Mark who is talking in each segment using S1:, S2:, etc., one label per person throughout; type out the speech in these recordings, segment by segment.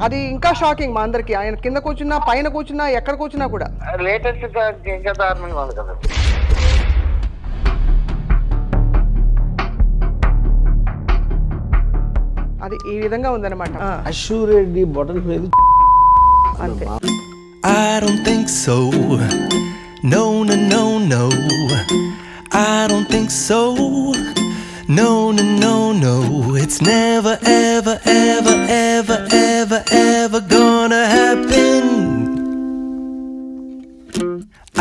S1: అది ఇంకా షాకింగ్ మా అందరికి. ఆయన కింద కూర్చున్నా, పైన కూర్చున్నా, ఎక్కడ కూర్చున్నా కూడా
S2: లేటెస్ట్ ఇంకా దారుణంగా ఉంది కదా.
S1: అది ఈ విధంగా ఉందన్నమాట.
S3: అష్యూరెడ్డి బటన్ మీద
S1: అంతే.
S4: I don't think so. No, no, no, no. I don't think so. No, no, no, no. It's never, ever, ever, ever, ever, ever gonna happen.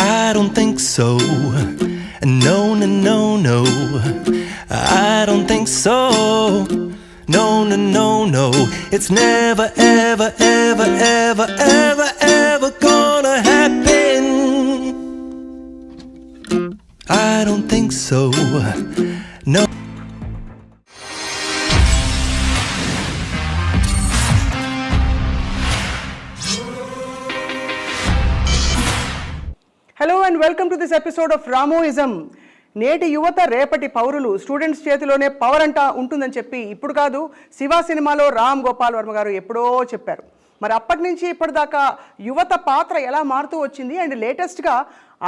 S4: I don't think so. No, no, no, no. I don't think so. No, no, no, no. It's never, ever, ever, ever, ever, ever gonna happen. I don't think so. No.
S1: Hello and welcome to this episode of Ramuism. నేటి యువత రేపటి పౌరులు. Students చేతిలోనే power అంట ఉంటుందని చెప్పి ఇప్పుడు కాదు, శివ సినిమాలో రామ్ గోపాల్ వర్మ గారు ఎప్పుడో చెప్పారు. మరి అప్పటి నుంచి ఇప్పటిదాకా యువత పాత్ర ఎలా మారుతూ వచ్చింది అండ్ లేటెస్ట్గా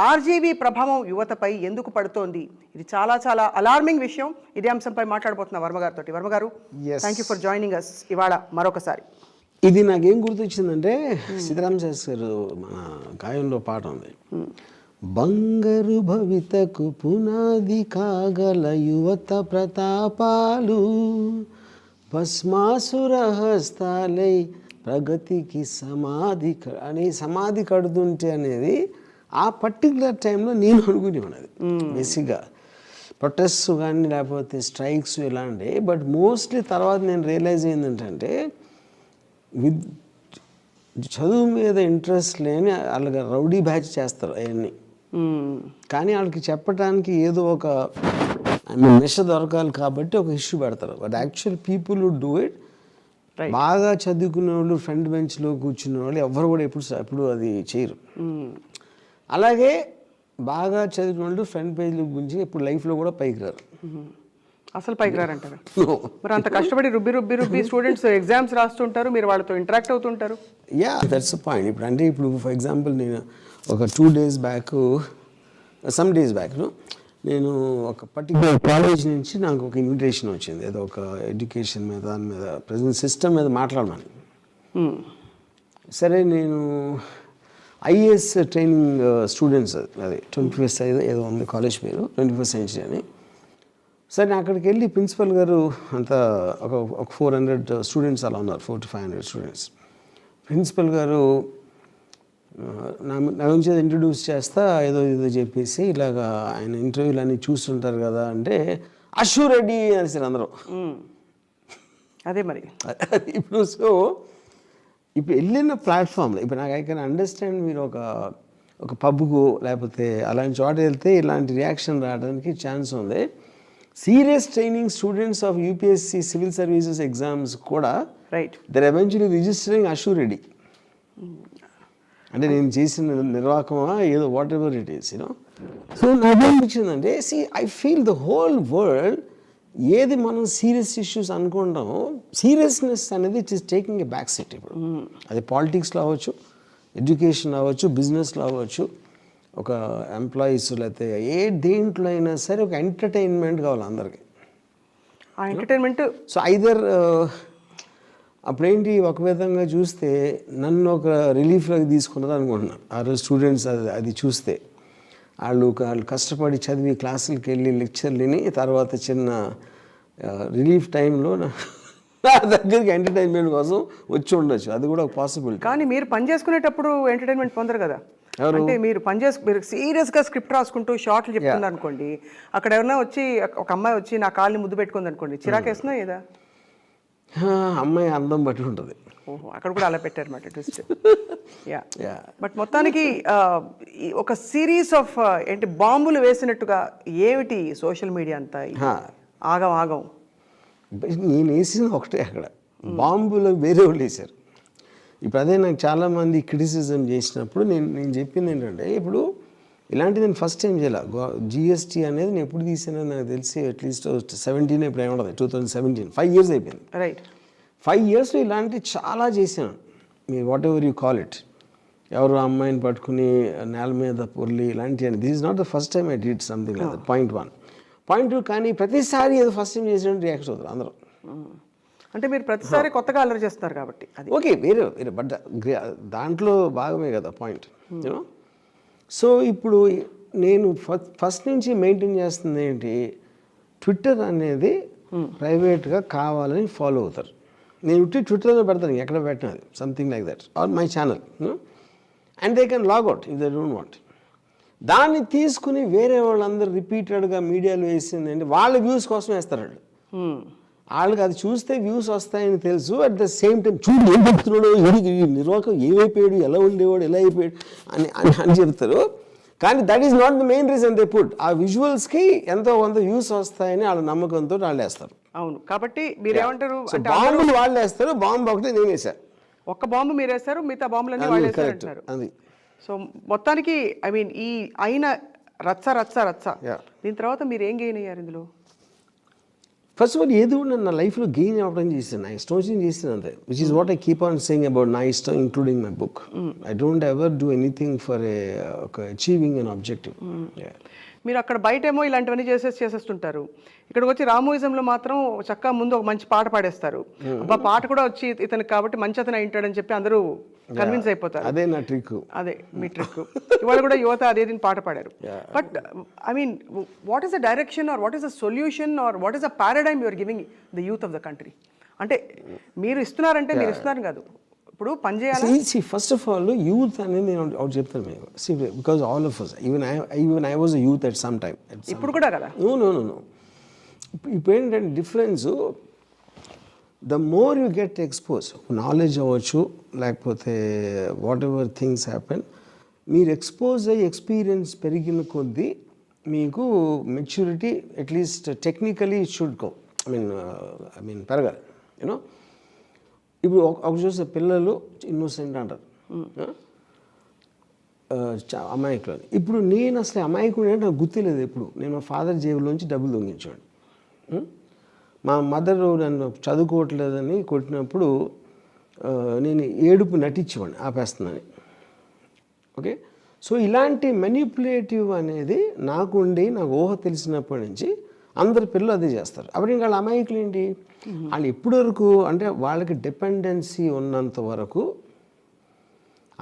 S1: ఆర్జీవీ ప్రభావం యువతపై ఎందుకు పడుతోంది, ఇది చాలా చాలా అలార్మింగ్ విషయం. ఇదే అంశంపై మాట్లాడబోతున్నా వర్మ గారితో. వర్మ గారు, thank you for joining us ఇవాళ మరొకసారి.
S3: ఇది నాకేం గుర్తొచ్చిందంటే సీతారామ శాస్త్రి గారు మన గాయంలో పాట ఉంది. బంగారు భవితకు పునాది కాగల యువత ప్రతాపాలు, భస్మాసుర హస్తాలై ప్రగతికి సమాధి అని సమాధి కడుతుంటే అనేది ఆ పర్టికులర్ టైంలో నేను అనుకునేవాడు. అది బేసిక్గా ప్రొటెస్ట్ కానీ లేకపోతే స్ట్రైక్స్ ఇలాంటి. బట్ మోస్ట్లీ తర్వాత నేను రియలైజ్ ఏంటంటే చదువు మీద ఇంట్రెస్ట్ లేని వాళ్ళకి రౌడీ బ్యాచ్ చేస్తారు అవన్నీ. కానీ వాళ్ళకి చెప్పడానికి ఏదో ఒక మెష దొరకాలి కాబట్టి ఒక ఇష్యూ పెడతారు. But actual people would do it. బాగా చదువుకునే వాళ్ళు ఫ్రంట్ బెంచ్లో కూర్చున్న వాళ్ళు ఎవరు కూడా ఎప్పుడు అది చేయరు. అలాగే బాగా చదువుకున్న వాళ్ళు ఫ్రంట్ పేజ్లో గురించి ఇప్పుడు లైఫ్లో కూడా పైకి రారు.
S1: అసలు పైకి రారంటారు. మరి అంత కష్టపడి రుబ్బి స్టూడెంట్స్ ఎగ్జామ్స్ రాస్తుంటారు, మీరు వాళ్ళతో ఇంటరాక్ట్ అవుతుంటారు.
S3: Yeah, that's point. ఇప్పుడు అంటే ఇప్పుడు ఫర్ ఎగ్జాంపుల్ నేను ఒక 2 days back, some days back నేను ఒక పర్టికులర్ కాలేజ్ నుంచి నాకు ఒక ఇన్విటేషన్ వచ్చింది. ఏదో ఒక ఎడ్యుకేషన్ మీద దాని మీద ప్రజెంట్ సిస్టమ్ మీద మాట్లాడమని. సరే, నేను ఐఏఎస్ ట్రైనింగ్ స్టూడెంట్స్, అది 21st ఏదో ఉంది కాలేజ్ పేరు, 21st century అని. సరే, నేను అక్కడికి వెళ్ళి ప్రిన్సిపల్ గారు అంతా ఒక 400 స్టూడెంట్స్ అలా ఉన్నారు, 400 to 500 స్టూడెంట్స్. ప్రిన్సిపల్ గారు నా గురించి ఇంట్రడ్యూస్ చేస్తా ఏదో చెప్పేసి ఇలాగా ఆయన ఇంటర్వ్యూలు అన్నీ చూస్తుంటారు కదా అంటే అష్యూరెడ్డి అనేసారు అందరూ.
S1: అదే మరి
S3: ఇప్పుడు ఇప్పుడు వెళ్ళిన ప్లాట్ఫామ్లో ఇప్పుడు నాకు ఐ కెన్ అండర్స్టాండ్. మీరు ఒక పబ్కు లేకపోతే అలాంటి చోట వెళ్తే ఇలాంటి రియాక్షన్ రావడానికి ఛాన్స్ ఉంది. Serious training students of UPSC civil services exams కూడా దర్ ఎవెన్చువల్లీ రిజిస్టరింగ్ అష్యూరెడ్డి. అంటే నేను చేసిన నిర్వాహకమా ఏదో what ever it is, you know. So నాకు అనిపించిందంటే I feel the whole world ఏది మనం సీరియస్ ఇష్యూస్ అనుకుంటామో సీరియస్నెస్ అనేది it is taking a back set. ఇప్పుడు అది పాలిటిక్స్లో అవ్వచ్చు, ఎడ్యుకేషన్ అవ్వచ్చు, బిజినెస్లో అవ్వచ్చు, ఒక ఎంప్లాయీస్ లేకపోతే ఏ దేంట్లో అయినా సరే ఒక ఎంటర్టైన్మెంట్ కావాలి అందరికీ.
S1: ఆ ఎంటర్టైన్మెంట్
S3: సో ఐదర్ అప్పుడేంటి ఒక విధంగా చూస్తే నన్ను ఒక రిలీఫ్లోకి తీసుకున్నది అనుకుంటున్నాను. ఆ రోజు స్టూడెంట్స్ అది చూస్తే వాళ్ళు కష్టపడి చదివి క్లాసులకి వెళ్ళి లెక్చర్లు విని తర్వాత చిన్న రిలీఫ్ టైంలో నా దగ్గరికి ఎంటర్టైన్మెంట్ కోసం వచ్చి ఉండొచ్చు. అది కూడా ఒక పాసిబిలిటీ.
S1: కానీ మీరు పని చేసుకునేటప్పుడు ఎంటర్టైన్మెంట్ పొందరు కదా. అంటే మీరు మీరు సీరియస్గా స్క్రిప్ట్ రాసుకుంటూ షార్ట్లు చెప్తున్నారు అనుకోండి, అక్కడ ఎవరైనా వచ్చి ఒక అమ్మాయి వచ్చి నా కాళ్ళని ముద్దు పెట్టుకుంది అనుకోండి, చిరాకేస్తున్నా ఏదా?
S3: అమ్మాయి అందం బట్టి ఉంటుంది.
S1: ఓహో, అక్కడ కూడా అలా పెట్టారన్నమాట ట్విస్ట్. యా, బట్ మొత్తానికి ఒక సిరీస్ ఆఫ్ ఏంటి బాంబులు వేసినట్టుగా ఏమిటి సోషల్ మీడియా అంతా ఆగం.
S3: నేను వేసింది ఒకటే, అక్కడ బాంబులు వేరే వాళ్ళు వేశారు. ఇప్పుడు అదే నాకు చాలామంది క్రిటిసిజం చేసినప్పుడు నేను చెప్పింది ఏంటంటే, ఇప్పుడు ఇలాంటిది నేను ఫస్ట్ టైం చేయాల. జిఎస్టీ అనేది నేను ఎప్పుడు తీసానో నాకు తెలిసి అట్లీస్ట్ 17 ఇప్పుడు ఏముండదు, 2017, 5 years అయిపోయింది.
S1: రైట్,
S3: 5 yearsలో ఇలాంటివి చాలా చేశాను. Me what ever you call it, ఎవరు అమ్మాయిని పట్టుకుని నేల మీద పొర్లి ఇలాంటివన్నీ. This is not the first time I did something like that. Point 1. Point 2, కానీ ప్రతిసారి ఏదో ఫస్ట్ టైం చేసినట్టు రియాక్ట్ అవుతారు అందరూ.
S1: అంటే మీరు ప్రతిసారి కొత్తగా అల్లరి చేస్తారు కాబట్టి అది.
S3: ఓకే, వేరే వేరే, బట్ దాంట్లో భాగమే కదా పాయింట్, యూనో. సో ఇప్పుడు నేను ఫస్ట్ నుంచి మెయింటైన్ చేస్తుంది ఏంటి, ట్విట్టర్ అనేది ప్రైవేట్గా కావాలని ఫాలో అవుతారు. నేను ట్విట్టర్లో పెడతాను, ఎక్కడ పెట్టినది something like that, or my channel, and they can log out if they don't want. దాన్ని తీసుకుని వేరే వాళ్ళందరూ రిపీటెడ్గా మీడియాలో వేసింది అంటే వాళ్ళ వ్యూస్ కోసం వేస్తారు వాళ్ళు. వాళ్ళకి అది చూస్తే వ్యూస్ వస్తాయని తెలుసు, అట్ ద సేమ్ టైం చూడు ఏం చెప్తున్నాడు, నిర్వాహకం ఏమైపోయాడు, ఎలా ఉండేవాడు, ఎలా అయిపోయాడు అని అని చెప్తారు. కానీ that is not the main reason they put. ఆ విజువల్స్కి ఎంతో కొంత వ్యూస్ వస్తాయని వాళ్ళ నమ్మకంతో వాళ్ళు వేస్తారు.
S1: అవును, కాబట్టి మీరు ఏమంటారు అంటే
S3: బాంబులు వాళ్ళు వేస్తారు, బాంబు ఒకటి నేను వేసాను.
S1: ఒక్క బాంబు మీరు వేస్తారు, మిగతా బాంబులన్నీ వాళ్ళు వేస్తారు అంటున్నారు.
S3: అది.
S1: సో మొత్తానికి ఐ మీన్ ఈ అయిన రచ్చ రచ్చ రచ్చ దీని తర్వాత మీరు ఏం గెయిన్ అయ్యారు ఇందులో?
S3: ఫస్ట్ ఆఫ్ ఆల్ ఏదో నా లైఫ్లో గెయిన్ అవ్వడం చేశాను, నా ఇష్టం వచ్చింది చేశాను అంతే. Which is what I keep on saying about నా ఇష్టం, including my book. I don't ever do anything for ఒక అచీవింగ్ అన్ ఆబ్జెక్టివ్.
S1: మీరు అక్కడ బయటేమో ఇలాంటివన్నీ చేసేస్తుంటారు, ఇక్కడికి వచ్చి రామోయిజంలో మాత్రం చక్కగా ముందు ఒక మంచి పాట పాడేస్తారు. అబ్బా పాట కూడా వచ్చి ఇతనికి కాబట్టి మంచి అతను అయింటాడని చెప్పి అందరూ కన్విన్స్ అయిపోతారు.
S3: అదే నా ట్రిక్,
S1: అదే మీ ట్రిక్. ఇవాళ కూడా యువత అదే దీని పాట పాడారు. But I mean what is the direction or what is the solution or what is the paradigm you're giving the youth of the country? అంటే మీరు ఇస్తున్నారంటే మీరు ఇస్తున్నారు కాదు, ఇప్పుడు పని చేయాలి.
S3: ఫస్ట్ ఆఫ్ ఆల్ యూత్ అనేది నేను ఒకటి చెప్తాను మీకు, because all of us, even I was a youth at some time.
S1: ఇప్పుడు కూడా కదా?
S3: నో. ఇప్పుడు ఏంటంటే difference, the more you get expose, knowledge అవ్వచ్చు లేకపోతే వాట్ ఎవర్ థింగ్స్ హ్యాపెన్, మీరు ఎక్స్పోజ్ అయ్యి ఎక్స్పీరియన్స్ పెరిగిన కొద్దీ మీకు maturity at least technically it should go, I mean పెరగాలి, యూనో. ఇప్పుడు ఒక చూస్తే పిల్లలు ఇన్నోసెంట్ అంటారు, అమాయకులు. ఇప్పుడు నేను అసలు అమాయకుడు అంటే నాకు గుర్తులేదు. ఎప్పుడు నేను మా ఫాదర్ జేబులోంచి డబ్బులు దొంగించాడు. మా మదర్ నన్ను చదువుకోవట్లేదని కొట్టినప్పుడు నేను ఏడుపు నటించేవాడిని ఆపేస్తున్నాను. ఓకే, సో ఇలాంటి మెనిపులేటివ్ అనేది నాకు ఊహ తెలిసినప్పటి నుంచి అందరి పిల్లలు అదే చేస్తారు. అప్పుడు ఇంకా వాళ్ళ అమాయకులు ఏంటి, వాళ్ళు ఎప్పటి వరకు అంటే వాళ్ళకి డిపెండెన్సీ ఉన్నంత వరకు,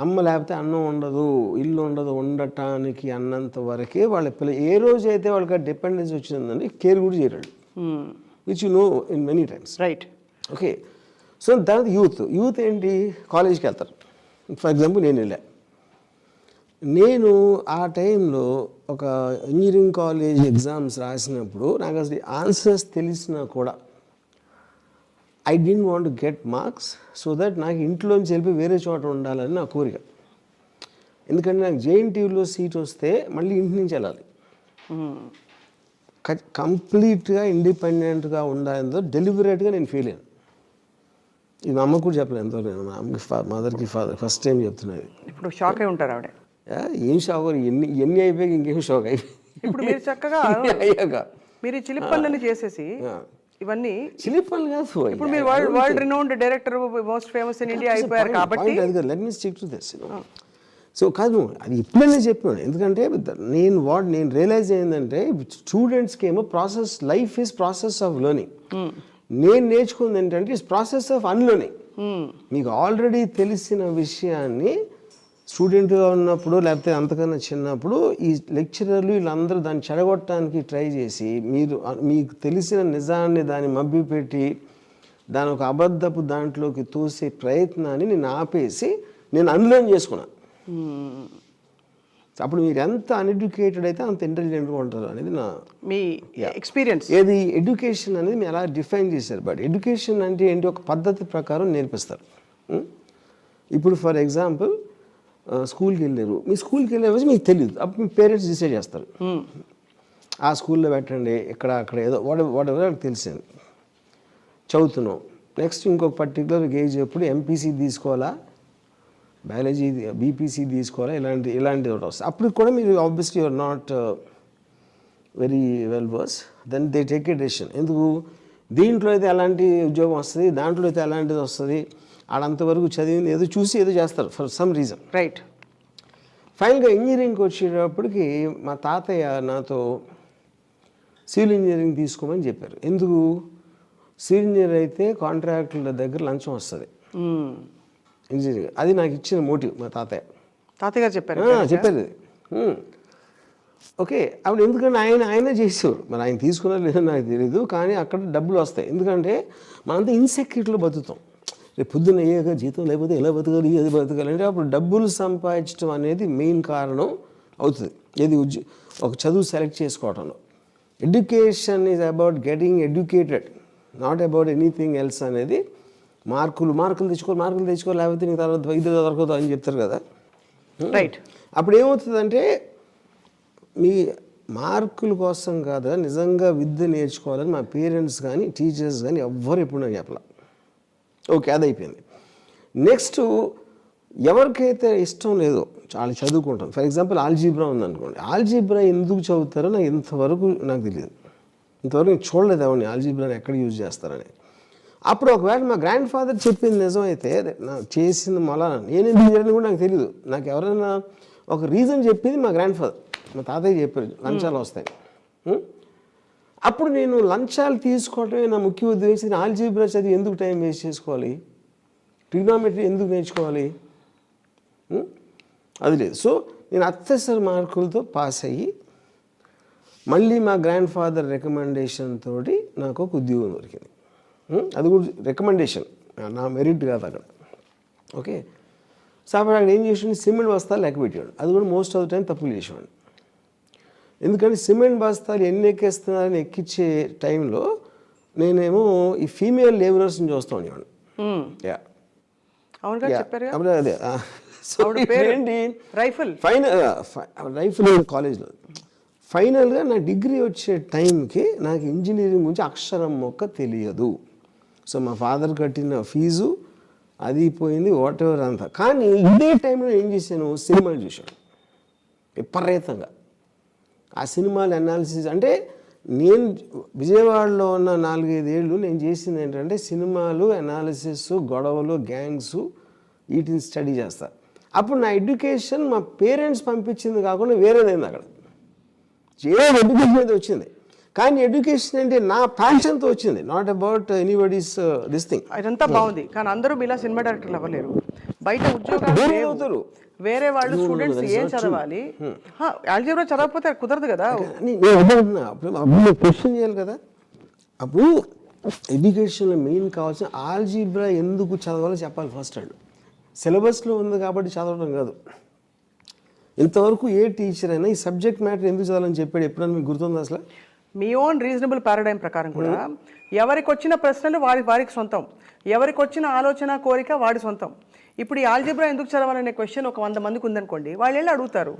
S3: అమ్మ లేకపోతే అన్నం ఉండదు, ఇల్లు ఉండదు, ఉండటానికి అన్నంత వరకే వాళ్ళ పిల్లలు. ఏ రోజు అయితే వాళ్ళకి డిపెండెన్సీ వచ్చిందండి కేర్ కూడా చేయరాడు, which you know in many times, right? Okay, so తర్వాత యూత్ ఏంటి, కాలేజ్కి వెళ్తారు. ఫర్ ఎగ్జాంపుల్ నేను ఆ టైంలో ఒక ఇంజనీరింగ్ కాలేజ్ ఎగ్జామ్స్ రాసినప్పుడు నాకు అసలు ఆన్సర్స్ తెలిసినా కూడా I don't want to get marks so that నాకు ఇంట్లోంచి వెళ్ళి వేరే చోట ఉండాలని నా కోరిక. ఎందుకంటే నాకు జేఎన్టీయూలో సీట్ వస్తే మళ్ళీ ఇంటి నుంచి వెళ్ళాలి, కంప్లీట్గా ఇండిపెండెంట్గా ఉండాలంతో డెలిబరేట్గా నేను ఫీల్ అయ్యాను. ఇది మా అమ్మ కూడా చెప్పలేదు ఎంతో, నేను మా అమ్మకి మదర్కి ఫస్ట్ టైం చెప్తున్నది.
S1: ఇప్పుడు షాక్ అయి ఉంటారు ఆవిడ.
S3: ఏం షాక్, ఎన్ని అయిపోయి ఇంకేం షాక్ అయిపోయి.
S1: ఇప్పుడు మీరు చక్కగా
S3: అయ్యాక మీరు
S1: చిలిప్ పనులన్నీ చేసేసి ఇవన్నీ
S3: చిలిప్ పనులు కాదు.
S1: ఇప్పుడు మీరు world renowned director, most famous in India అయిపోయారు కాబట్టి
S3: let me stick to this. So కాదు, అది ఇప్పుడనే చెప్పాను. ఎందుకంటే నేను రియలైజ్ అయిందంటే స్టూడెంట్స్కి ఏమో life is process of learning. నేను నేర్చుకుంది ఏంటంటే ఇట్స్ ప్రాసెస్ ఆఫ్ అన్లెర్నింగ్. మీకు ఆల్రెడీ తెలిసిన విషయాన్ని స్టూడెంట్గా ఉన్నప్పుడు లేకపోతే అంతకన్నా చిన్నప్పుడు ఈ లెక్చరర్లు వీళ్ళందరూ దాన్ని చెడగొట్టడానికి ట్రై చేసి మీకు తెలిసిన నిజాన్ని దాన్ని మభ్యపెట్టి దాని ఒక అబద్ధపు దాంట్లోకి తోసే ప్రయత్నాన్ని నేను ఆపేసి నేను అన్లెర్న్ చేసుకున్నాను. అప్పుడు మీరు ఎంత అన్ఎడ్యుకేటెడ్ అయితే అంత ఇంటెలిజెంట్గా ఉంటారు అనేది నా
S1: మీ ఎక్స్పీరియన్స్.
S3: ఏది ఎడ్యుకేషన్ అనేది మీరు ఎలా డిఫైన్ చేశారు. బట్ ఎడ్యుకేషన్ అంటే ఏంటి, ఒక పద్ధతి ప్రకారం నేర్పిస్తారు. ఇప్పుడు ఫర్ ఎగ్జాంపుల్ స్కూల్కి వెళ్ళారు, మీ స్కూల్కి వెళ్ళే రోజు మీకు తెలియదు, అప్పుడు మీ పేరెంట్స్ డిసైడ్ చేస్తారు ఆ స్కూల్లో పెట్టండి, అక్కడ ఏదో వాట్ ఎవర్ తెలిసింది. చదువుతున్నాం, నెక్స్ట్ ఇంకొక పర్టికులర్ ఏజ్ ఎప్పుడు ఎంపీసీ తీసుకోవాలా, బయాలజీ బీపీసీ తీసుకోవాలా, ఇలాంటిది ఒకటి వస్తుంది. అప్పుడు కూడా మీరు obviously you're not very well verse, then they take a decision. ఎందుకు, దీంట్లో అయితే ఎలాంటి ఉద్యోగం వస్తుంది, దాంట్లో అయితే ఎలాంటిది వస్తుంది, ఆడంతవరకు చదివింది ఏదో చూసి ఏదో చేస్తారు ఫర్ సమ్ రీజన్.
S1: రైట్.
S3: ఫైనల్గా ఇంజనీరింగ్కి వచ్చేటప్పటికి మా తాతయ్య నాతో సివిల్ ఇంజనీరింగ్ తీసుకోమని చెప్పారు. ఎందుకు? సివిల్ ఇంజనీర్ అయితే కాంట్రాక్టుల దగ్గర లంచం వస్తుంది ఇంజనీరింగ్. అది నాకు ఇచ్చిన మోటివ్ మా తాతయ్య
S1: గారు చెప్పారు.
S3: చెప్పారు. ఓకే, అప్పుడు ఎందుకంటే ఆయన చేసేవారు. మరి ఆయన తీసుకున్నారు లేదో నాకు తెలియదు, కానీ అక్కడ డబ్బులు వస్తాయి. ఎందుకంటే మనంతా ఇన్సెక్యూరిటీలో బతుకుతాం. రేపు పొద్దున్న అయ్యాక జీతం లేకపోతే ఎలా బతకాలి, అది బతకాలి అంటే అప్పుడు డబ్బులు సంపాదించడం అనేది మెయిన్ కారణం అవుతుంది. ఏది ఒక చదువు సెలెక్ట్ చేసుకోవటంలో. Education is about getting educated, not about anything else అనేది. మార్కులు తెచ్చుకో లేకపోతే నీకు తర్వాత వైద్య దొరకదు అని చెప్తారు కదా.
S1: రైట్.
S3: అప్పుడు ఏమవుతుందంటే మీ మార్కుల కోసం కాదు, నిజంగా విద్య నేర్చుకోవాలని మా పేరెంట్స్ కానీ టీచర్స్ కానీ ఎవ్వరు ఎప్పుడు నాకు చెప్పాల. ఓకే, అది అయిపోయింది. నెక్స్ట్ ఎవరికైతే ఇష్టం లేదో చాలా చదువుకుంటాం. ఫర్ ఎగ్జాంపుల్ ఆల్జీబ్రా ఉందనుకోండి, ఆల్జీబ్రా ఎందుకు చదువుతారో నాకు ఇంతవరకు నాకు తెలియదు. ఇంతవరకు నేను చూడలేదు ఎవరిని ఆల్జీబ్రాని ఎక్కడ యూజ్ చేస్తారని. అప్పుడు ఒకవేళ మా గ్రాండ్ ఫాదర్ చెప్పింది నిజమైతే నాకు చేసింది మళ్ళా నేను ఎందుకు చేయాలని కూడా నాకు తెలియదు. నాకు ఎవరైనా ఒక రీజన్ చెప్పింది మా గ్రాండ్ ఫాదర్, మా తాతయ్య చెప్పారు లంచాలు వస్తాయి. అప్పుడు నేను లంచాలు తీసుకోవటమే నా ముఖ్య ఉద్దేశం. ఆల్జీబ్రా చదివి ఎందుకు టైం వేస్ట్ చేసుకోవాలి, ట్రిగ్నామెట్రీ ఎందుకు నేర్చుకోవాలి, అది లేదు. సో నేను అత్యవసర మార్కులతో పాస్ అయ్యి మళ్ళీ మా గ్రాండ్ ఫాదర్ రికమెండేషన్ తోటి నాకు ఒక ఉద్యోగం దొరికింది. అది కూడా రికమెండేషన్, నా మెరిట్ కాదు అక్కడ. ఓకే, సో అప్పుడు అక్కడ ఏం చేసాడు, సిమెంట్ బస్తాలు లెక్క పెట్టాడు. అది కూడా మోస్ట్ ఆఫ్ ద టైం తప్పులు చేసేవాడు. ఎందుకంటే సిమెంట్ బస్తాలు ఎన్ని ఎక్కేస్తున్నారని ఎక్కించే టైంలో నేనేమో ఈ ఫీమేల్ లేబరర్స్ని చూస్తూ ఉండేవాడు. అప్పుడు అదే ఏంటి రైఫిల్ కాలేజ్లో. ఫైనల్గా నా డిగ్రీ వచ్చే టైంకి నాకు ఇంజనీరింగ్ గురించి అక్షరం మొక్క తెలియదు. సో మా ఫాదర్ కట్టిన ఫీజు అది పోయింది, వాట్ ఎవర్ అంతా. కానీ ఇదే టైంలో ఏం చేశాను, సినిమాలు చూశాను విపరీతంగా. ఆ సినిమాలు అనాలిసిస్ అంటే నేను విజయవాడలో ఉన్న 4-5 ఏళ్ళు నేను చేసింది ఏంటంటే సినిమాలు అనాలిసిస్, గొడవలు, గ్యాంగ్స్, వీటిని స్టడీ చేస్తా. అప్పుడు నా ఎడ్యుకేషన్ మా పేరెంట్స్ పంపించింది కాకుండా వేరేదైంది. అక్కడ ఏదో ఎడ్యుకేషన్ అయితే వచ్చింది, కానీ ఎడ్యుకేషన్ అంటే నా ప్యాషన్తో వచ్చింది, not about anybody's this thing.
S1: అదంతా బాగుంది, కానీ అందరూ ఇలా సినిమా డైరెక్టర్లు అవ్వలేరు. బయట ఉద్యోగాలు అవుతారు, వేరే వాళ్ళు స్టూడెంట్స్ ఏం చదవాలి, ఆల్జీబ్రా చదవకపోతే కుదరదు కదా.
S3: అప్పుడు క్వశ్చన్ చేయాలి కదా. అప్పుడు ఎడ్యుకేషన్లో మెయిన్ కావాల్సిన ఆల్జీబ్రా ఎందుకు చదవాలో చెప్పాలి ఫస్ట్. అండ్ సిలబస్లో ఉంది కాబట్టి చదవడం కాదు. ఇంతవరకు ఏ టీచర్ అయినా ఈ సబ్జెక్ట్ మ్యాటర్ ఎందుకు చదవాలని చెప్పాడు ఎప్పుడైనా మీకు గుర్తుంది అసలు?
S1: మీ ఓన్ రీజనబుల్ పారాడైమ్ ప్రకారం కూడా ఎవరికి వచ్చిన ప్రశ్నలు వారికి సొంతం, ఎవరికి వచ్చిన ఆలోచన కోరిక వాడి సొంతం. ఇప్పుడు ఈ ఆల్జీబ్రా ఎందుకు చదవాలనే క్వశ్చన్ ఒక 100 మందికి ఉందనుకోండి, వాళ్ళు వెళ్ళి అడుగుతారు,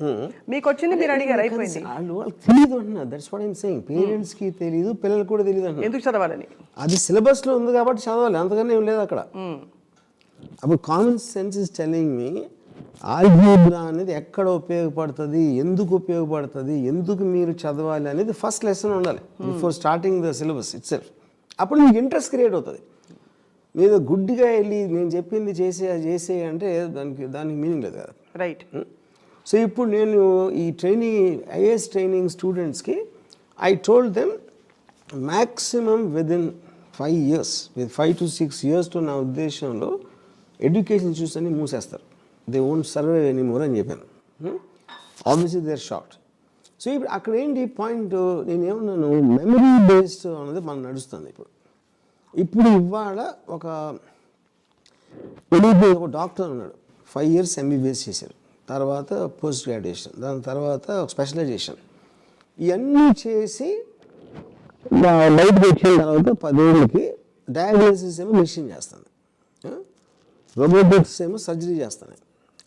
S1: మీకు వచ్చింది మీరు అడిగారు, అయిపోయింది.
S3: వాళ్ళకి తెలియదు అంటున్నా, దట్స్ వాట్ ఐమ్ సేయింగ్. పేరెంట్స్కి తెలియదు, పిల్లలకు కూడా తెలియదు అంటున్నా.
S1: ఎందుకు చదవాలని?
S3: అది సిలబస్లో ఉంది కాబట్టి చదవాలి, అంతకన్నా ఏం లేదు అక్కడ. అప్పుడు common sense is telling me algebra అనేది ఎక్కడ ఉపయోగపడుతుంది, ఎందుకు ఉపయోగపడుతుంది, ఎందుకు మీరు చదవాలి అనేది ఫస్ట్ లెసన్ ఉండాలి before starting the syllabus it self. అప్పుడు మీకు ఇంట్రెస్ట్ క్రియేట్ అవుతుంది. మీరు గుడ్డిగా వెళ్ళి నేను చెప్పింది చేసే అంటే దానికి మీనింగ్ లేదు కదా.
S1: రైట్.
S3: సో ఇప్పుడు నేను ఈ ఐఏఎస్ ట్రైనింగ్ స్టూడెంట్స్కి I told them maximum within 5 years, 5 to 6 years తో నా ఉద్దేశంలో ఎడ్యుకేషన్ ఇన్స్టిట్యూట్స్ అన్ని మూసేస్తారు. దే వోంట్ సర్వైవ్ ఎనీమోర్ అని చెప్పాను. Obviously they are short. So ఇప్పుడు అక్కడ ఏంటి పాయింట్, నేను ఏమన్నాను, మెమరీ బేస్డ్ అనేది మనం నడుస్తుంది. ఇప్పుడు ఇవాళ ఒక డాక్టర్ ఉన్నాడు, 5 years MBBS చేశారు, తర్వాత పోస్ట్ గ్రాడ్యుయేషన్, దాని తర్వాత స్పెషలైజేషన్, ఇవన్నీ చేసి బయటకు వచ్చిన తర్వాత 10 ఏళ్ళకి డయాగ్నోసిస్ ఏమో మెషిన్ చేస్తుంది, రోబోటిక్స్ ఏమో సర్జరీ చేస్తాను.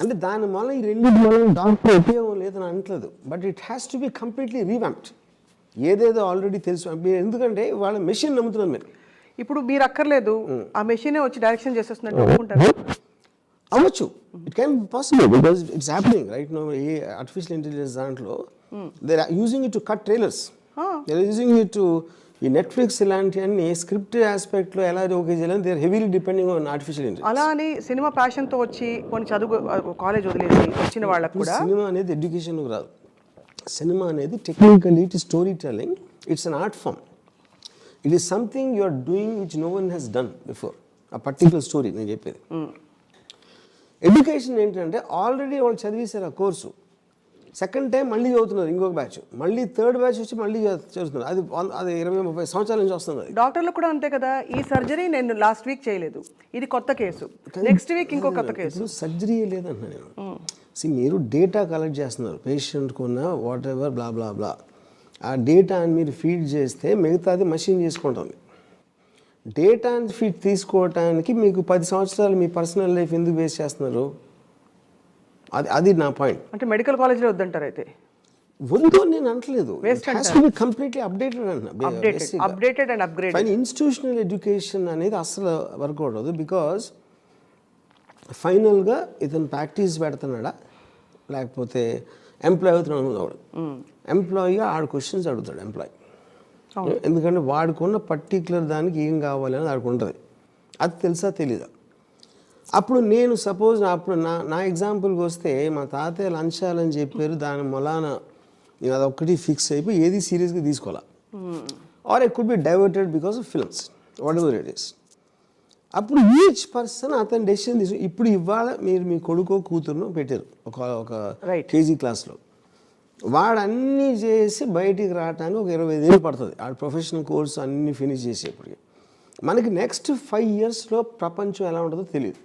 S3: అంటే దాని వల్ల ఈ రెండింటి వల్ల డాక్టర్ ఉపయోగం లేదని అనట్లేదు, but it has to be completely revamped. ఏదేదో ఆల్రెడీ తెలుసు, ఎందుకంటే వాళ్ళ మెషిన్ నమ్ముతున్నారు మీరు.
S1: ఇప్పుడు మీరు అక్కర్లేదు, ఆ మెషినే వచ్చి డైరెక్షన్ చేసేస్తున్నట్టు అనుకుంటారు.
S3: అవ్వచ్చు, it can be possible because it's happening right now. A artificial intelligence దాంట్లో they are using it to cut trailers, they are using it to ఈ నెట్ఫ్లిక్స్ ఇలాంటివన్నీ స్క్రిప్ట్ ఆస్పెక్ట్లో ఎలా ఓకే చేయాలని they are heavily depending on artificial intelligence.
S1: అలా అని cinema ప్యాషన్తో వచ్చి కొన్ని చదువు కాలేజ్ వదిలేసి వచ్చిన వాళ్ళకు కూడా
S3: సినిమా అనేది ఎడ్యుకేషన్కి రాదు. సినిమా అనేది technically it is story telling, it's an art form. It is something you are doing which no one has done before. ఆ పర్టికులర్ స్టోరీ నేను చెప్పేది. ఎడ్యుకేషన్ ఏంటంటే ఆల్రెడీ వాళ్ళు చదివేశారు ఆ కోర్సు, సెకండ్ టైం మళ్ళీ చదువుతున్నారు ఇంకొక బ్యాచ్, మళ్ళీ థర్డ్ బ్యాచ్ వచ్చి మళ్ళీ చదువుతున్నారు. అది 20-30 సంవత్సరాల నుంచి వస్తుంది. అది
S1: డాక్టర్లు కూడా అంతే కదా. ఈ సర్జరీ నేను లాస్ట్ వీక్ చేయలేదు, ఇది కొత్త కేసు, నెక్స్ట్ వీక్ ఇంకో కొత్త కేసు.
S3: సర్జరీ లేదన్నా నేను. మీరు డేటా కలెక్ట్ చేస్తున్నారు పేషెంట్కి ఉన్న వాట్ ఎవర్ బ్లా బ్లా బ్లా. ఆ డేటాని మీరు ఫీడ్ చేస్తే మిగతాది మషిన్ చేసుకుంటుంది. డేటాని ఫీడ్ తీసుకోవటానికి మీకు 10 సంవత్సరాలు మీ పర్సనల్ లైఫ్ ఎందుకు వేస్ట్ చేస్తున్నారు? అది నా పాయింట్.
S1: అంటే మెడికల్ కాలేజ్లో వద్దంటారు అయితే?
S3: వద్దు నేను అంటలేదు, completely updated
S1: updated and upgrade.
S3: కానీ ఇన్స్టిట్యూషనల్ ఎడ్యుకేషన్ అనేది అసలు వర్కౌట్ అవ్వదు. బికాజ్ ఫైనల్గా ఇతను ప్రాక్టీస్ పెడుతున్నాడా లేకపోతే ఎంప్లాయ్ అవుతున్నాడు. వాడు ఎంప్లాయీగా ఆడు క్వశ్చన్స్ అడుగుతాడు ఎంప్లాయ్, ఎందుకంటే వాడుకున్న పర్టికులర్ దానికి ఏం కావాలి అని ఆడికి ఉంటుంది. అది తెలుసా తెలీదా? అప్పుడు నేను సపోజ్ అప్పుడు నా ఎగ్జాంపుల్కి వస్తే మా తాతయ్య లంచాలని చెప్పారు, దాని మొలాన నేను అదొక్కటి ఫిక్స్ అయిపోయి ఏది సీరియస్గా తీసుకోవాలా. Or it could be diverted because of films, whatever it is. అప్పుడు ఈచ్ పర్సన్ అతని డెసిషన్ తీసుకు. ఇప్పుడు ఇవాళ మీరు మీ కొడుకో కూతురునో పెట్టారు ఒక కేజీ క్లాస్లో, వాడు అన్నీ చేసి బయటికి రావడానికి ఒక 25 ఏళ్ళు పడుతుంది. ఆ ప్రొఫెషనల్ కోర్స్ అన్నీ ఫినిష్ చేసేప్పటికి. మనకి నెక్స్ట్ 5 ఇయర్స్లో ప్రపంచం ఎలా ఉంటుందో తెలియదు.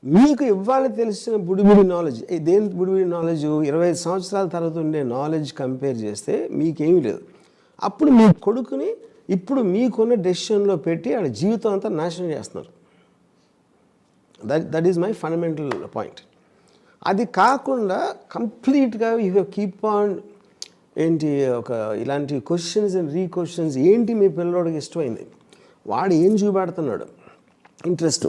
S3: మీకు ఇవాళ తెలిసిన బుడిబుడి నాలెడ్జ్, దేని బుడిబుడి నాలెడ్జ్ 25 సంవత్సరాల తర్వాత ఉండే నాలెడ్జ్ కంపేర్ చేస్తే మీకేమీ లేదు. అప్పుడు మీ కొడుకుని ఇప్పుడు మీకున్న డెసిషన్లో పెట్టి ఆడ జీవితం అంతా నాశనం చేస్తున్నారు. That is my fundamental point. అది కాకుండా కంప్లీట్గా యూ కీప్ ఆన్ ఏంటి ఒక ఇలాంటి క్వశ్చన్స్ అండ్ రీక్వశ్చన్స్. ఏంటి మీ పిల్లోడికి ఇష్టమైంది, వాడు ఏం చూపెడుతున్నాడు ఇంట్రెస్ట్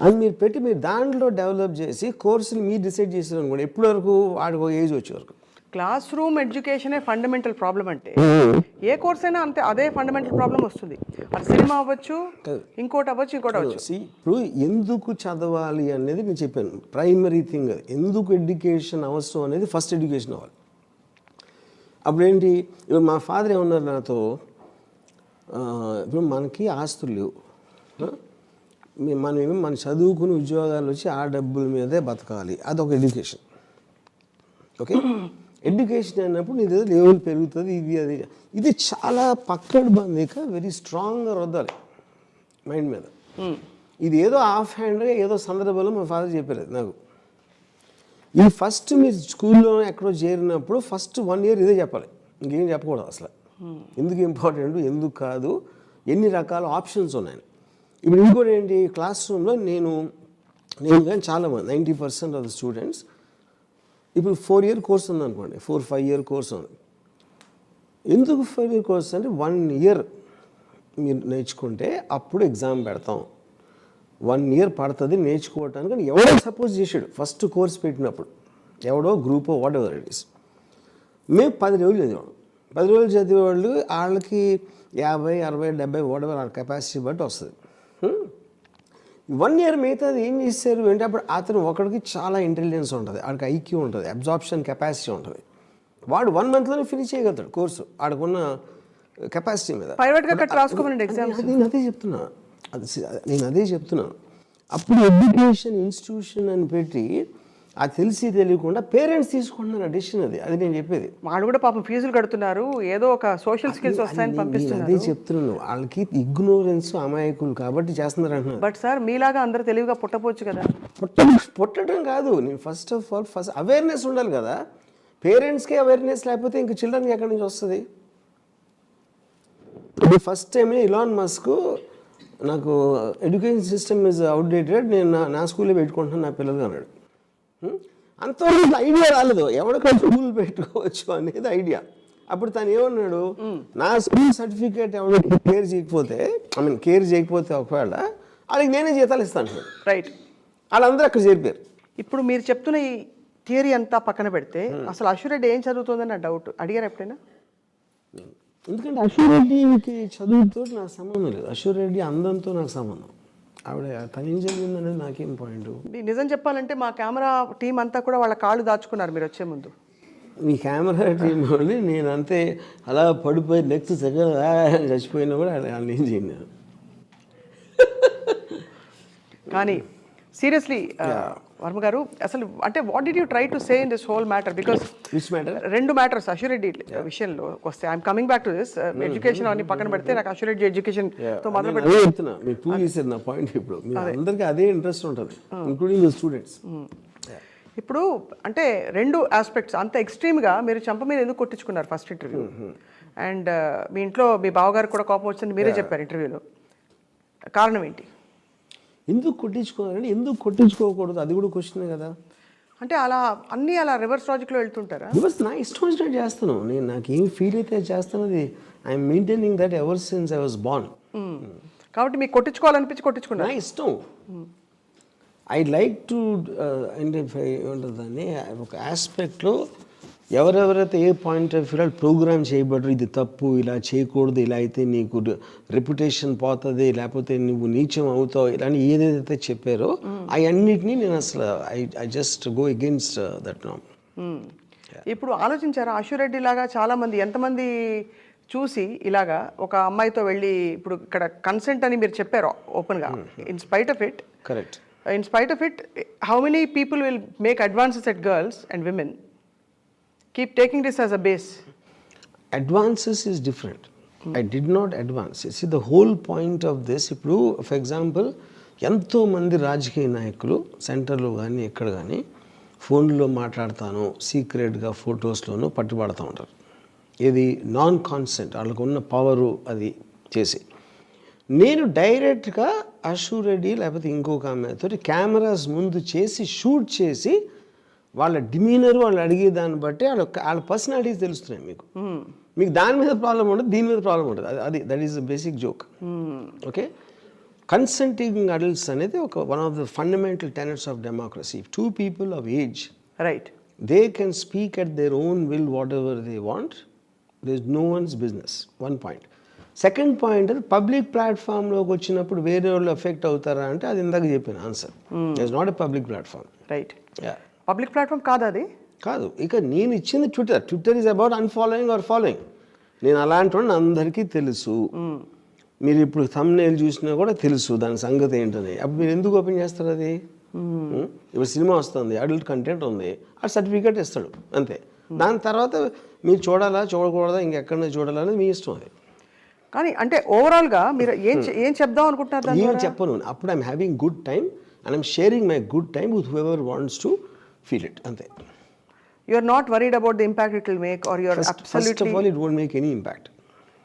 S3: అని మీరు పెట్టి మీరు దాంట్లో డెవలప్ చేసి కోర్సులు మీరు డిసైడ్ చేసారు అనుకోండి. ఎప్పటి వరకు వాడికి ఒక ఏజ్ వచ్చే వరకు.
S1: క్లాస్ రూమ్ ఎడ్యుకేషనే ఫండమెంటల్ ప్రాబ్లం అంటే ఏ కోర్స్ అయినా అంతే, అదే ఫండమెంటల్ ప్రాబ్లం వస్తుంది. అది సినిమా అవ్వచ్చు, ఇంకోటి అవ్వచ్చు.
S3: ఇప్పుడు ఎందుకు చదవాలి అనేది నేను చెప్పాను, ప్రైమరీ థింగ్ అది. ఎందుకు ఎడ్యుకేషన్ అవసరం అనేది ఫస్ట్ ఎడ్యుకేషన్ అవ్వాలి. అప్పుడేంటి, ఇప్పుడు మా ఫాదర్ ఏమన్నారు నాతో, ఇప్పుడు మనకి ఆస్తులు లేవు, మనమేమో మన చదువుకుని ఉద్యోగాలు వచ్చి ఆ డబ్బుల మీదే బతకాలి. అదొక ఎడ్యుకేషన్. ఓకే, ఎడ్యుకేషన్ అన్నప్పుడు నీ దగ్గర లెవెల్ పెరుగుతుంది. ఇది చాలా పక్కడబందిగా వెరీ స్ట్రాంగ్గా రుద్దాలి మైండ్ మీద. ఇది ఏదో ఆఫ్ హ్యాండ్గా ఏదో సందర్భంలో మా ఫాదర్ చెప్పారు నాకు. ఈ ఫస్ట్ మీరు స్కూల్లో ఎక్కడో చేరినప్పుడు ఫస్ట్ 1 year ఇదే చెప్పాలి, ఇంకేం చెప్పకూడదు అసలు. ఎందుకు ఇంపార్టెంట్, ఎందుకు కాదు, ఎన్ని రకాల ఆప్షన్స్ ఉన్నాయని. ఇప్పుడు ఇంకోటి ఏంటి, క్లాస్ రూమ్లో నేను కానీ చాలామంది 90% ఆఫ్ ద స్టూడెంట్స్ ఇప్పుడు 4 year కోర్స్ ఉందనుకోండి, 4-5 year కోర్స్ ఉంది. ఎందుకు 5 year కోర్స్ అంటే 1 year మీరు నేర్చుకుంటే అప్పుడు ఎగ్జామ్ పెడతాం. 1 year పడుతుంది నేర్చుకోవటానికి. కానీ ఎవడో సపోజ్ చేసాడు ఫస్ట్ కోర్స్ పెట్టినప్పుడు, ఎవడో group what ever it is. మేము 10 రోజులు చదివాడు. 10 రోజులు చదివేవాళ్ళు వాళ్ళకి 50, 60, 70 వాట్ ఎవర్ వాళ్ళ కెపాసిటీ బట్టి వస్తుంది. 1 year మిగతాది ఏం చేశారు అంటే, అప్పుడు అతను ఒకడికి చాలా ఇంటెలిజెన్స్ ఉంటుంది, ఆడికి ఐక్యూ ఉంటుంది, అబ్జార్ప్షన్ కెపాసిటీ ఉంటుంది. వాడు 1 monthలోనే ఫినిష్ చేయగలుగుతాడు కోర్సు ఆడుకున్న కెపాసిటీ మీద. నేను అదే చెప్తున్నాను. అప్పుడు ఎడ్యుకేషన్ ఇన్స్టిట్యూషన్ అని పెట్టి అది తెలిసి తెలియకుండా పేరెంట్స్ తీసుకుంటున్నారు డెసిషన్. అది నేను చెప్పేది.
S1: వాళ్ళు కూడా పాపం ఫీజులు కడుతున్నారు, ఏదో ఒక సోషల్ స్కిల్స్ వస్తాయని పంపిస్తున్నారు.
S3: అదే చెప్తున్నాను, వాళ్ళకి ఇగ్నోరెన్స్, అమాయకులు కాబట్టి చేస్తున్నారు అంటున్నారు.
S1: బట్ సార్ మీలాగా అందరూ తెలివిగా పుట్టపోవచ్చు కదా.
S3: పుట్టడం కాదు, నేను ఫస్ట్ ఆఫ్ ఆల్ అవేర్నెస్ ఉండాలి కదా. పేరెంట్స్కే అవేర్నెస్ లేకపోతే ఇంక చిల్డ్రన్కి ఎక్కడి నుంచి వస్తుంది? ఫస్ట్ టైం ఇలాన్ మస్క్ నాకు ఎడ్యుకేషన్ సిస్టమ్ ఇస్ అవుట్డేటెడ్, నేను నా స్కూల్లో పెట్టుకుంటున్నాను నా పిల్లలు అన్నాడు. అంతవరకు ఐడియా రాలేదు ఎవరికైనా స్కూల్ పెట్టుకోవచ్చు అనేది ఐడియా. అప్పుడు తను ఏమన్నాడు, నా స్కూల్ సర్టిఫికేట్ ఎవరు కేర్ చేయకపోతే ఒకవేళ వాళ్ళకి నేనే జీతాలు ఇస్తాను.
S1: రైట్,
S3: వాళ్ళందరూ అక్కడ చేరిపోయారు.
S1: ఇప్పుడు మీరు చెప్తున్న ఈ థియరీ అంతా పక్కన పెడితే అసలు అశ్వరెడ్డి ఏం చదువుతుందని నా డౌట్. అడిగారు ఎప్పుడైనా?
S3: ఎందుకంటే అశోక్ రెడ్డికి చదువుతో నాకు సంబంధం లేదు, అశోక్ రెడ్డి అందంతో నాకు సంబంధం. ఆవిడ తను ఏం చదివింది అనేది నాకేం పాయింట్.
S1: నిజం చెప్పాలంటే మా కెమెరా టీం అంతా కూడా వాళ్ళ కాళ్ళు దాచుకున్నారు మీరు వచ్చే ముందు.
S3: మీ కెమెరా టీం వాళ్ళు నేను అంతే అలా పడిపోయి నెక్స్ట్ సెకండ్ చచ్చిపోయినా కూడా వాళ్ళు ఏం చేయను.
S1: కానీ సీరియస్లీ వర్మ గారు అసలు అంటే what did you try to say in this whole matter? Because
S3: which matter?
S1: రెండు మ్యాటర్స్ అశ్వరెడ్డి విషయంలో వస్తే I'm coming back to this education అన్ని పక్కన పెడితే నాకు అశ్వరెడ్డి ఎడ్యుకేషన్ తో మొదలు
S3: అదే చెప్తున్నా, మీరు ప్రూవ్ చేసేది నా పాయింట్. ఇప్పుడు మీ అందరికీ అదే ఇంట్రెస్ట్ ఉంటుంది, ఇంక్లూడింగ్ ద స్టూడెంట్స్.
S1: ఇప్పుడు అంటే రెండు ఆస్పెక్ట్స్ అంత ఎక్స్ట్రీమ్గా మీరు చంప మీద ఎందుకు కొట్టించుకున్నారు ఫస్ట్ ఇంటర్వ్యూ? అండ్ మీ ఇంట్లో మీ బావగారు కూడా కోపం వచ్చింది మీరే చెప్పారు ఇంటర్వ్యూలో. కారణం ఏంటి?
S3: ఎందుకు కొట్టించుకోవాలంటే ఎందుకు కొట్టించుకోకూడదు, అది కూడా క్వశ్చనే కదా.
S1: అంటే అలా అన్నీ అలా రివర్స్ లాజిక్లో వెళ్తుంటారా?
S3: రివర్స్ నా ఇష్టం వచ్చినట్టు చేస్తాను నేను, నాకు ఏం ఫీల్ అయితే చేస్తానది. I'm maintaining that ever since I was born.
S1: కాబట్టి మీకు కొట్టించుకోవాలనిపించి కొట్టించుకున్నారు.
S3: నా ఇష్టం. ఐ లైక్ టు ఐడెంటిఫై ఉంటుందని ఒక ఆస్పెక్ట్లో ఎవరెవరైతే ఏ పాయింట్ ఆఫ్ వ్యూలో ప్రోగ్రామ్ చేయబడ్డారు, ఇది తప్పు, ఇలా చేయకూడదు, ఇలా అయితే నీకు రెప్యుటేషన్ పోతుంది, లేకపోతే నువ్వు నీచం అవుతావు, ఇలాంటి ఏదైతే చెప్పారో అవన్నిటినీ నేను అసలు I just go against that నామ్.
S1: ఇప్పుడు ఆలోచించారా అశ్వరెడ్డి లాగా చాలామంది ఎంతమంది చూసి ఇలాగా ఒక అమ్మాయితో వెళ్ళి ఇప్పుడు ఇక్కడ కన్సెంట్ అని మీరు చెప్పారు ఓపెన్గా, in spite of it,
S3: correct,
S1: in spite of it, how many people will make advances at girls and women? Keep taking this as a base.
S3: Advances is different. I did not advance. See, the whole point of this, ఇప్పుడు for example ఎంతోమంది రాజకీయ నాయకులు సెంటర్లో కానీ ఎక్కడ కానీ ఫోన్లో మాట్లాడతాను సీక్రెట్గా ఫొటోస్లోనూ పట్టుబడుతూ ఉంటారు. ఇది నాన్ కాన్సెంట్, వాళ్ళకు ఉన్న పవరు అది చేసి. నేను డైరెక్ట్గా అశోక్ రెడ్డి లేకపోతే ఇంకొక అమ్మాయితో కెమెరాస్ ముందు చేసి షూట్ చేసి వాళ్ళ డిమీనర్ వాళ్ళు అడిగే దాన్ని బట్టి వాళ్ళ పర్సనాలిటీస్ తెలుస్తున్నాయి మీకు. మీకు దాని మీద ప్రాబ్లం ఉండదు, దీని మీద ప్రాబ్లం ఉండదు. అది that is the basic joke. Okay, consenting adults అనేది ఒక one of the fundamental tenets of democracy. Two people of age,
S1: right,
S3: they can speak at their own will whatever they want. There is no one's business. One point. Second point, అది public ప్లాట్ఫామ్లోకి వచ్చినప్పుడు వేరే వాళ్ళు effect అవుతారా అంటే అది ఇందాక చెప్పిన answer. It's not a public platform.
S1: Right, public platform కాదు అది.
S3: కాదు. ఇక నేను ఇచ్చింది Twitter. Twitter is about unfollowing or following. నేను అలాంటి వాడిని అందరికీ తెలుసు. మీరు ఇప్పుడు థంబ్నెయిల్ చూసినా కూడా తెలుసు దాని సంగతి ఏంటని. అప్పుడు మీరు ఎందుకు ఓపెన్ చేస్తారు అది? ఇప్పుడు సినిమా వస్తుంది, అడల్ట్ కంటెంట్ ఉంది, ఆ సర్టిఫికేట్ ఇస్తాడు అంతే. దాని తర్వాత మీరు చూడాలా చూడకూడదా ఇంకెక్కడన్నా చూడాలా అనేది మీ ఇష్టం. అది
S1: కానీ అంటే ఓవరాల్గా మీరు ఏం చెప్దాం అనుకుంటున్నారు?
S3: ఏం చెప్పను. అప్పుడు I'm having good time and I'm sharing my good time with whoever wants to feel it, అంతే.
S1: You are not worried about the impact it will make, or you are absolutely...
S3: First of all, it won't make any impact.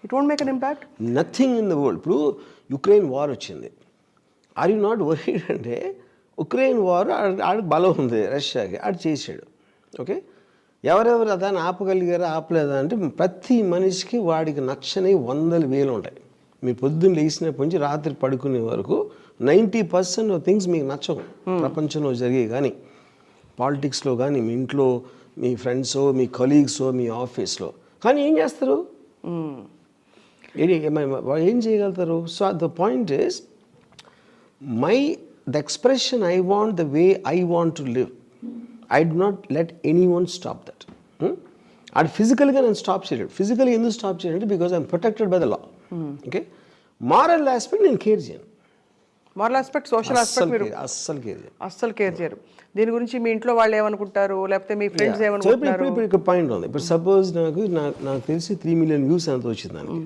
S1: It won't make an impact?
S3: Nothing in the world. ఇప్పుడు Ukraine war వచ్చింది. Are you not worried అంటే Ukraine war ఆడికి బలం ఉంది రష్యాకి, ఆడు చేసాడు. Okay, ఎవరెవరు దాన్ని ఆపగలిగారా ఆపలేదా అంటే ప్రతి మనిషికి వాడికి నచ్చని 100,000 ఉంటాయి. మీరు పొద్దున్న లేచినప్పటి నుంచి రాత్రి పడుకునే వరకు 90% ఆఫ్ థింగ్స్ మీకు నచ్చవు ప్రపంచంలో జరిగే. కానీ పాలిటిక్స్లో కానీ మీ ఇంట్లో మీ ఫ్రెండ్సో మీ కొలీగ్సో మీ ఆఫీస్లో కానీ ఏం చేస్తారు? ఏం చేయగలుగుతారు? So the point is the expression I want the way I want to live. I do not let anyone stop that. అది ఫిజికల్గా నేను స్టాప్ చేయలేడు. ఫిజికల్గా ఎందుకు స్టాప్ చేయాలంటే because I'm protected by the law. Okay, moral aspect నేను care చేయను.
S1: Moral aspect, social aspect మీరు అస్సలు కేర్ చేయరు. దీని గురించి మీ ఇంట్లో వాళ్ళు ఏమనుకుంటారు, లేకపోతే మీ ఫ్రెండ్స్ ఏమనుకుంటారు?
S3: ఇప్పుడు ఇక్కడ పాయింట్ ఉంది. ఇప్పుడు సపోజ్ నాకు తెలిసి 3 million వ్యూస్ ఎంత వచ్చింది దానికి.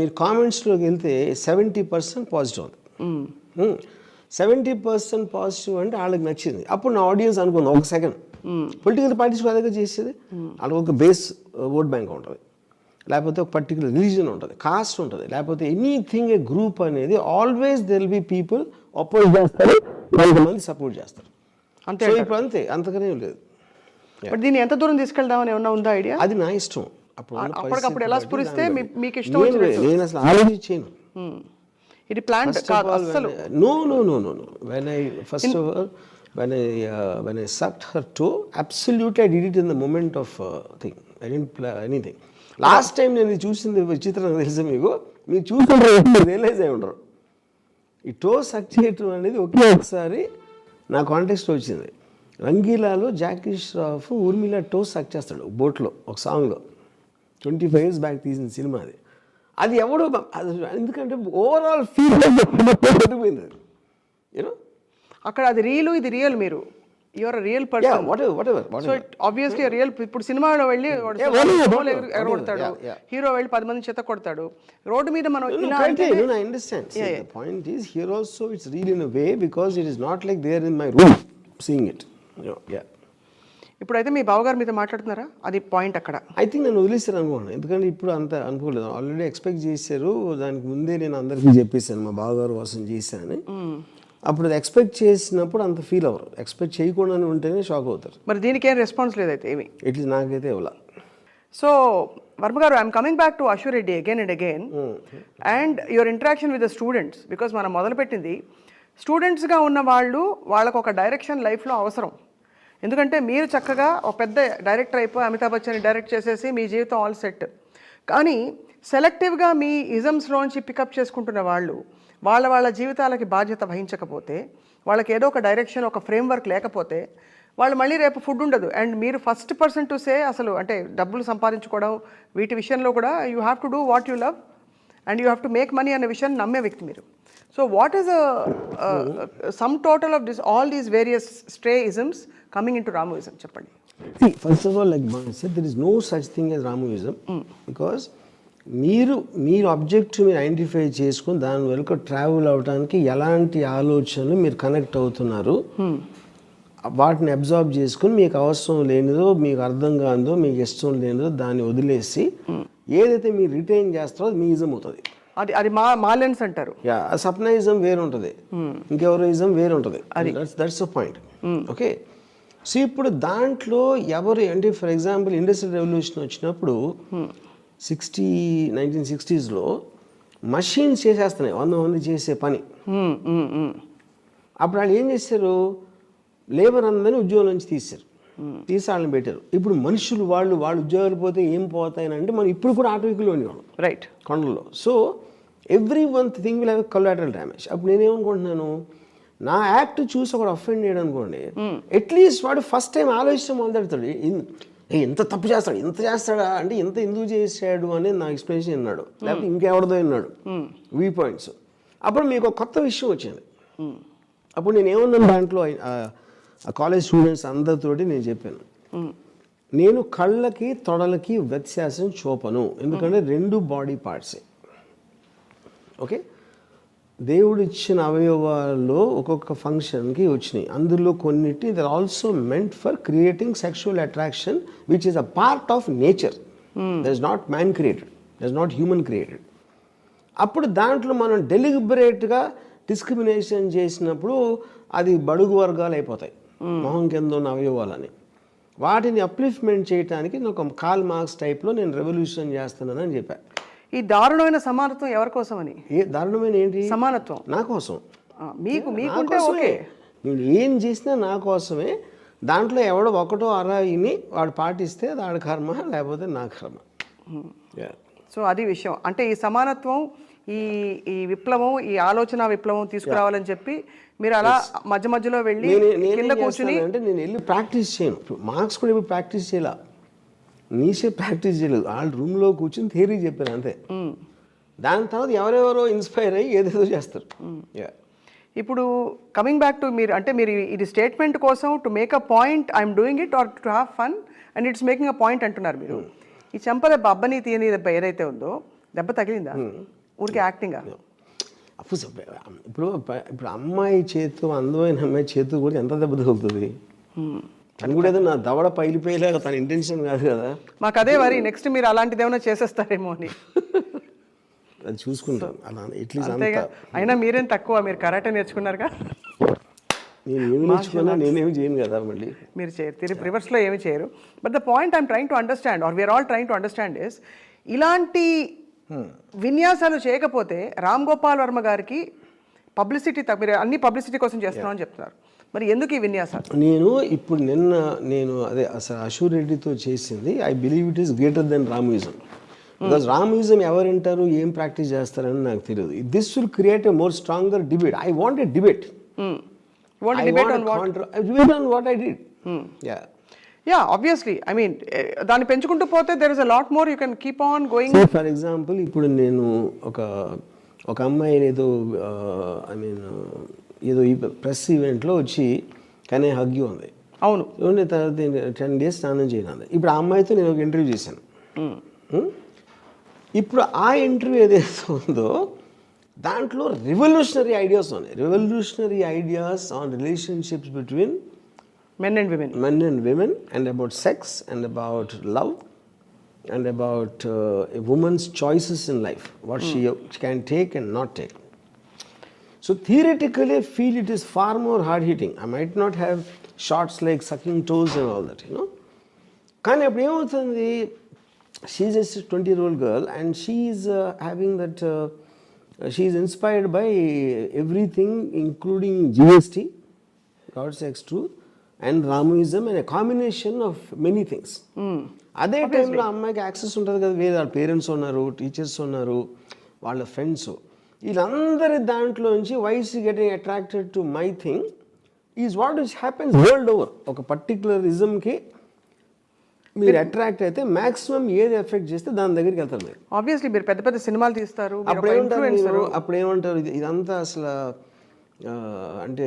S3: మీరు కామెంట్స్లోకి వెళ్తే 70% పాజిటివ్ ఉంది. 70% పాజిటివ్ అంటే వాళ్ళకి నచ్చింది. అప్పుడు నా ఆడియన్స్ అనుకుందాం ఒక సెకండ్, పొలిటికల్ పార్టీస్ అదే చేసేది. వాళ్ళకి ఒక బేస్ ఓట్ బ్యాంక్ ఉంటుంది, లేకపోతే ఒక పర్టికులర్ రిలీజన్ ఉంటుంది, కాస్ట్ ఉంటుంది, లేకపోతే ఎనీథింగ్ ఏ గ్రూప్ అనేది always there will be people oppose చేస్తారు, కొంతమంది సపోర్ట్ చేస్తారు. అంతే. ఇప్పుడు అంతే, అంతకనే లేదు.
S1: బట్ దీన్ని ఎంత దూరం తీసుకెళ్దామని ఏమన్నా ఉందా ఐడియా?
S3: అది నా ఇష్టం.
S1: అప్పటికప్పుడు ఎలా స్ఫురిస్తే మీకు ఇష్టం.
S3: నేను అసలు ఆలోచించాను.
S1: ఇది ప్లాన్ కాదు అసలు.
S3: No. First of all, when I sucked her toe, absolutely I did it in the moment of thing. I didn't plan anything. Last time నేను ఇది చూసింది విచిత్రంగా తెలుసా మీకు, మీరు చూసుకుంటారు రియలైజ్ అయి ఉండరు. ఈ టో సక్ చేయటం అనేది ఒకే ఒకసారి నా కాంటెక్స్ట్ వచ్చింది. రంగీలాలో జాకీ ష్రాఫ్ ఊర్మిళ టో సక్ చేస్తాడు బోట్లో ఒక సాంగ్లో, 25 years బ్యాక్ తీసిన సినిమా అది. అది ఎవడో ఎందుకంటే ఓవరాల్ ఫీల్ పడిపోయింది అది, యూనో.
S1: అక్కడ అది రియల్, ఇది రియల్, మీరు your real person. So obviously real. ఇప్పుడు సినిమాలో వెళ్ళి ఎగరగొడతాడు, హీరో వెళ్ళి 10 మంది చేత కొడతాడు రోడ్డు మీద. మనం
S3: point is here also it's real in a way because it is not like there in my room seeing it.
S1: ఇప్పుడైతే మీ బావగారు మీతో మాట్లాడుతున్నారా? అది పాయింట్ అక్కడ.
S3: ఐ థింక్ నేను వదిలేస్తాను అనుకోండి, ఎందుకంటే ఇప్పుడు అంత అనుకోలేదు. ఆల్రెడీ ఎక్స్పెక్ట్ చేశారు, దానికి ముందే నేను అందరికీ చెప్పేశాను మా బావగారు కోసం చేశాను. అప్పుడు అది ఎక్స్పెక్ట్ చేసినప్పుడు అంత ఫీల్ అవ్వరు, ఎక్స్పెక్ట్ చేయకుండానే ఉంటేనే షాక్ అవుతారు.
S1: మరి దీనికి ఏం రెస్పాన్స్ లేదైతే ఏమి?
S3: ఇట్లా నాకైతే ఇవ్వాల.
S1: సో వర్మ గారు, I'm coming back to Ashu Reddy again and again and your interaction with the students. Because మనం మొదలుపెట్టింది స్టూడెంట్స్గా ఉన్న వాళ్ళకు ఒక డైరెక్షన్ లైఫ్లో అవసరం. ఎందుకంటే మీరు చక్కగా ఒక పెద్ద డైరెక్టర్ అయిపోయి అమితాబ్ బచ్చన్ డైరెక్ట్ చేసేసి మీ జీవితం ఆల్ సెట్. కానీ సెలెక్టివ్గా మీ ఇజమ్స్లోంచి పికప్ చేసుకుంటున్న వాళ్ళు వాళ్ళ జీవితాలకి బాధ్యత వహించకపోతే, వాళ్ళకి ఏదో ఒక డైరెక్షన్, ఒక ఫ్రేమ్వర్క్ లేకపోతే వాళ్ళు మళ్ళీ రేపు ఫుడ్ ఉండదు. అండ్ మీరు ఫస్ట్ పర్సన్ టు సే అసలు అంటే డబ్బులు సంపాదించుకోవడం వీటి విషయంలో కూడా you have to do what you love and you have to make money అనే విషయాన్ని నమ్మే వ్యక్తి మీరు. So what is sum total of this all these various stray isms coming into Ramuism చెప్పండి.
S3: First of all, like sir, there is no such thing as Ramuism. Because మీరు object మీరు identify చేసుకుని దాని వరకు ట్రావెల్ అవడానికి ఎలాంటి ఆలోచనలు మీరు కనెక్ట్ అవుతున్నారు, వాటిని అబ్జర్వ్ చేసుకుని మీకు అవసరం లేనిదో, మీకు అర్థం కానిదో, మీకు ఇష్టం లేనిదో దాన్ని వదిలేసి ఏదైతే మీరు రిటైన్ చేస్తారో అది మీ ఇజం అవుతుంది.
S1: అది మా లెన్స్ అంటారు.
S3: సప్నయిజం వేరు ఉంటుంది, ఇంకెవరో ఇజం వేరు ఉంటుంది. That's the point. Okay. So ఇప్పుడు దాంట్లో ఎవరు అంటే, ఫర్ ఎగ్జాంపుల్ ఇండస్ట్రియల్ రెవల్యూషన్ వచ్చినప్పుడు 1960s మషిన్స్ చేసేస్తున్నాయి 100 మంది చేసే పని. అప్పుడు వాళ్ళు ఏం చేశారు, లేబర్ అందరినీ ఉద్యోగం నుంచి తీసి వాళ్ళని పెట్టారు. ఇప్పుడు మనుషులు వాళ్ళు ఉద్యోగాలు పోతే ఏం పోతాయని అంటే, మనం ఇప్పుడు కూడా ఆటో వెహికల్ ఉండేవాళ్ళం
S1: రైట్ కొండల్లో.
S3: So every one thing will have collateral damage. అప్పుడు నేనేమనుకుంటున్నాను, నా యాక్ట్ చూసి ఒకడు అఫెండ్ చేయడం అనుకోండి, అట్లీస్ట్ వాడు ఫస్ట్ టైం ఆలోచించడం మొదలెడతాడు, ఎంత తప్పు చేస్తాడు, ఇంత చేస్తాడా అంటే ఇంత ఎందుకు చేశాడు అనేది నా ఎక్స్ప్లెనేషన్ విన్నాడు, లేకపోతే ఇంకెవరిదో విన్నాడు వీ పాయింట్స్. అప్పుడు మీకు ఒక కొత్త విషయం వచ్చింది. అప్పుడు నేను ఏమన్నాను, దాంట్లో కాలేజ్ స్టూడెంట్స్ అందరితోటి నేను చెప్పాను, నేను కళ్ళకి తొడలకి వ్యత్యాసం చూపను, ఎందుకంటే 2 బాడీ పార్ట్సే. ఓకే, దేవుడు ఇచ్చిన అవయవాల్లో ఒక్కొక్క ఫంక్షన్కి వచ్చినాయి. అందులో కొన్నిటి there also meant for creating sexual attraction which is a part of nature. That is not man created, that is not human created. అప్పుడు దాంట్లో మనం డెలిబరేట్గా డిస్క్రిమినేషన్ చేసినప్పుడు అది బడుగు వర్గాలు అయిపోతాయి, మొహం కింద ఉన్న అవయవాలని. వాటిని అప్లిఫ్ట్మెంట్ చేయడానికి ఒక కాల్ మార్క్స్ టైప్లో నేను రెవల్యూషన్ చేస్తున్నానని చెప్పాను.
S1: ఈ దారుణమైన సమానత్వం ఎవరి కోసం అని?
S3: ఏ దారుణమైన ఏంటి?
S1: సమానత్వం
S3: నా కోసం.
S1: మీకుంటే ఓకే,
S3: నేను ఏం చేసినా నా కోసమే. దాంట్లో ఎవడో ఒకటో అరాయిని వాడు పాటిస్తే అది ఆడ కర్మ, లేకపోతే నా కర్మ.
S1: సో అది విషయం. అంటే ఈ సమానత్వం, ఈ విప్లవం, ఈ ఆలోచన విప్లవం తీసుకురావాలని చెప్పి మీరు అలా మధ్యలో వెళ్ళి కింద కూర్చుని
S3: అంటే నేను వెళ్ళి ప్రాక్టీస్ చేయను. మార్క్స్ కూడా ఇప్పుడు ప్రాక్టీస్ చేయాల, నీసే ప్రాక్టీస్ చేయలేదు. వాళ్ళ రూమ్లో కూర్చొని థియరీ చెప్పారు అంతే. దాని తర్వాత ఎవరెవరో ఇన్స్పైర్ అయ్యి ఏదేదో చేస్తారు.
S1: ఇప్పుడు కమింగ్ బ్యాక్ టు మీరు, అంటే మీరు ఇది స్టేట్మెంట్ కోసం to make a point, I'm doing it or to have fun and it's making a point అంటున్నారు మీరు. ఈ చెంప దెబ్బ, అబ్బని తీయని దెబ్బ ఏదైతే ఉందో, దెబ్బ తగిలిందా ఊరికి యాక్టింగా?
S3: ఇప్పుడు అమ్మాయి చేతు, అందమైన అమ్మాయి చేతు కూడా ఎంత దెబ్బ తగులుతుంది? తను కూడా ఏదో నా దవడ పైలిపోయేలాగా తన ఇంటెన్షన్ కాదు కదా.
S1: మాకు అదే వరి, నెక్స్ట్ మీరు అలాంటిది ఏమైనా చేసేస్తారేమో అని.
S3: అది చూసుకుంటాం అలా ఎట్లీస్ట్.
S1: అయినా మీరేం తక్కువ, మీరు కరాటే నేర్చుకున్నారుగా.
S3: నేను ఏమి నేర్చుకున్నా, నేనేమి చేయను కదా. మళ్ళీ
S1: మీరు చేయరు, రివర్స్లో ఏమి చేయరు. But the point I'm trying to understand, or we're all trying to understand is, ఇలాంటి విన్యాసాలు చేయకపోతే రామ్ గోపాల్ వర్మ గారికి పబ్లిసిటీ, మీరు అన్ని పబ్లిసిటీ కోసం చేస్తున్నాం అని చెప్తున్నారు, మరి ఎందుకు ఈ విన్యాసాలు?
S3: నేను అదే అసలు అశు రెడ్డితో చేసింది, I believe it is greater than Ramuism. Because Ramuism ఎవరు వింటారు, ఏం ప్రాక్టీస్ చేస్తారని నాకు తెలియదు. This will create a more stronger debate. I want a debate. Debate on what I did.
S1: Yeah, obviously. I mean, దాన్ని పెంచుకుంటూ పోతే there is a lot more you can keep on going.
S3: So, for example, ఇప్పుడు నేను ఒక అమ్మాయి ఏదో ఏదో ఈ ప్రెస్ ఈవెంట్లో వచ్చి కానీ హగ్గి ఉంది.
S1: అవును.
S3: తర్వాత 10 days స్నానం చేయను. ఇప్పుడు ఆ అమ్మాయితో నేను ఒక ఇంటర్వ్యూ చేశాను. ఇప్పుడు ఆ ఇంటర్వ్యూ ఏదైతే ఉందో దాంట్లో రెవల్యూషనరీ ఐడియాస్ ఉన్నాయి. Revolutionary ideas on relationships between
S1: men and women
S3: and about sex and about love and about a woman's choices in life, what she can take and not take. So theoretically I feel it is far more hard hitting. I might not have shots like sucking toes and all that, కానీ అప్పుడు ఏమవుతుంది, she is just a 20-year-old girl and she is having that she is inspired by everything including GST, God Sex Truth, and Ramoism, and a combination of many things. అదే టైంలో అమ్మాయికి access ఉంటుంది కదా, వేరే వాళ్ళ పేరెంట్స్ ఉన్నారు, teachers ఉన్నారు, వాళ్ళ ఫ్రెండ్స్, వీళ్ళందరి దాంట్లో నుంచి why's getting attracted to my thing is what which happens world over. ఒక పర్టికులర్ ఇజంకి మీరు అట్రాక్ట్ అయితే మాక్సిమం ఏది ఎఫెక్ట్ చేస్తే దాని దగ్గరికి వెళ్తారు మీరు.
S1: ఆబ్వియస్లీ మీరు పెద్ద పెద్ద సినిమాలు తీస్తారు.
S3: అప్పుడేమంటారు ఇదంతా అసలు అంటే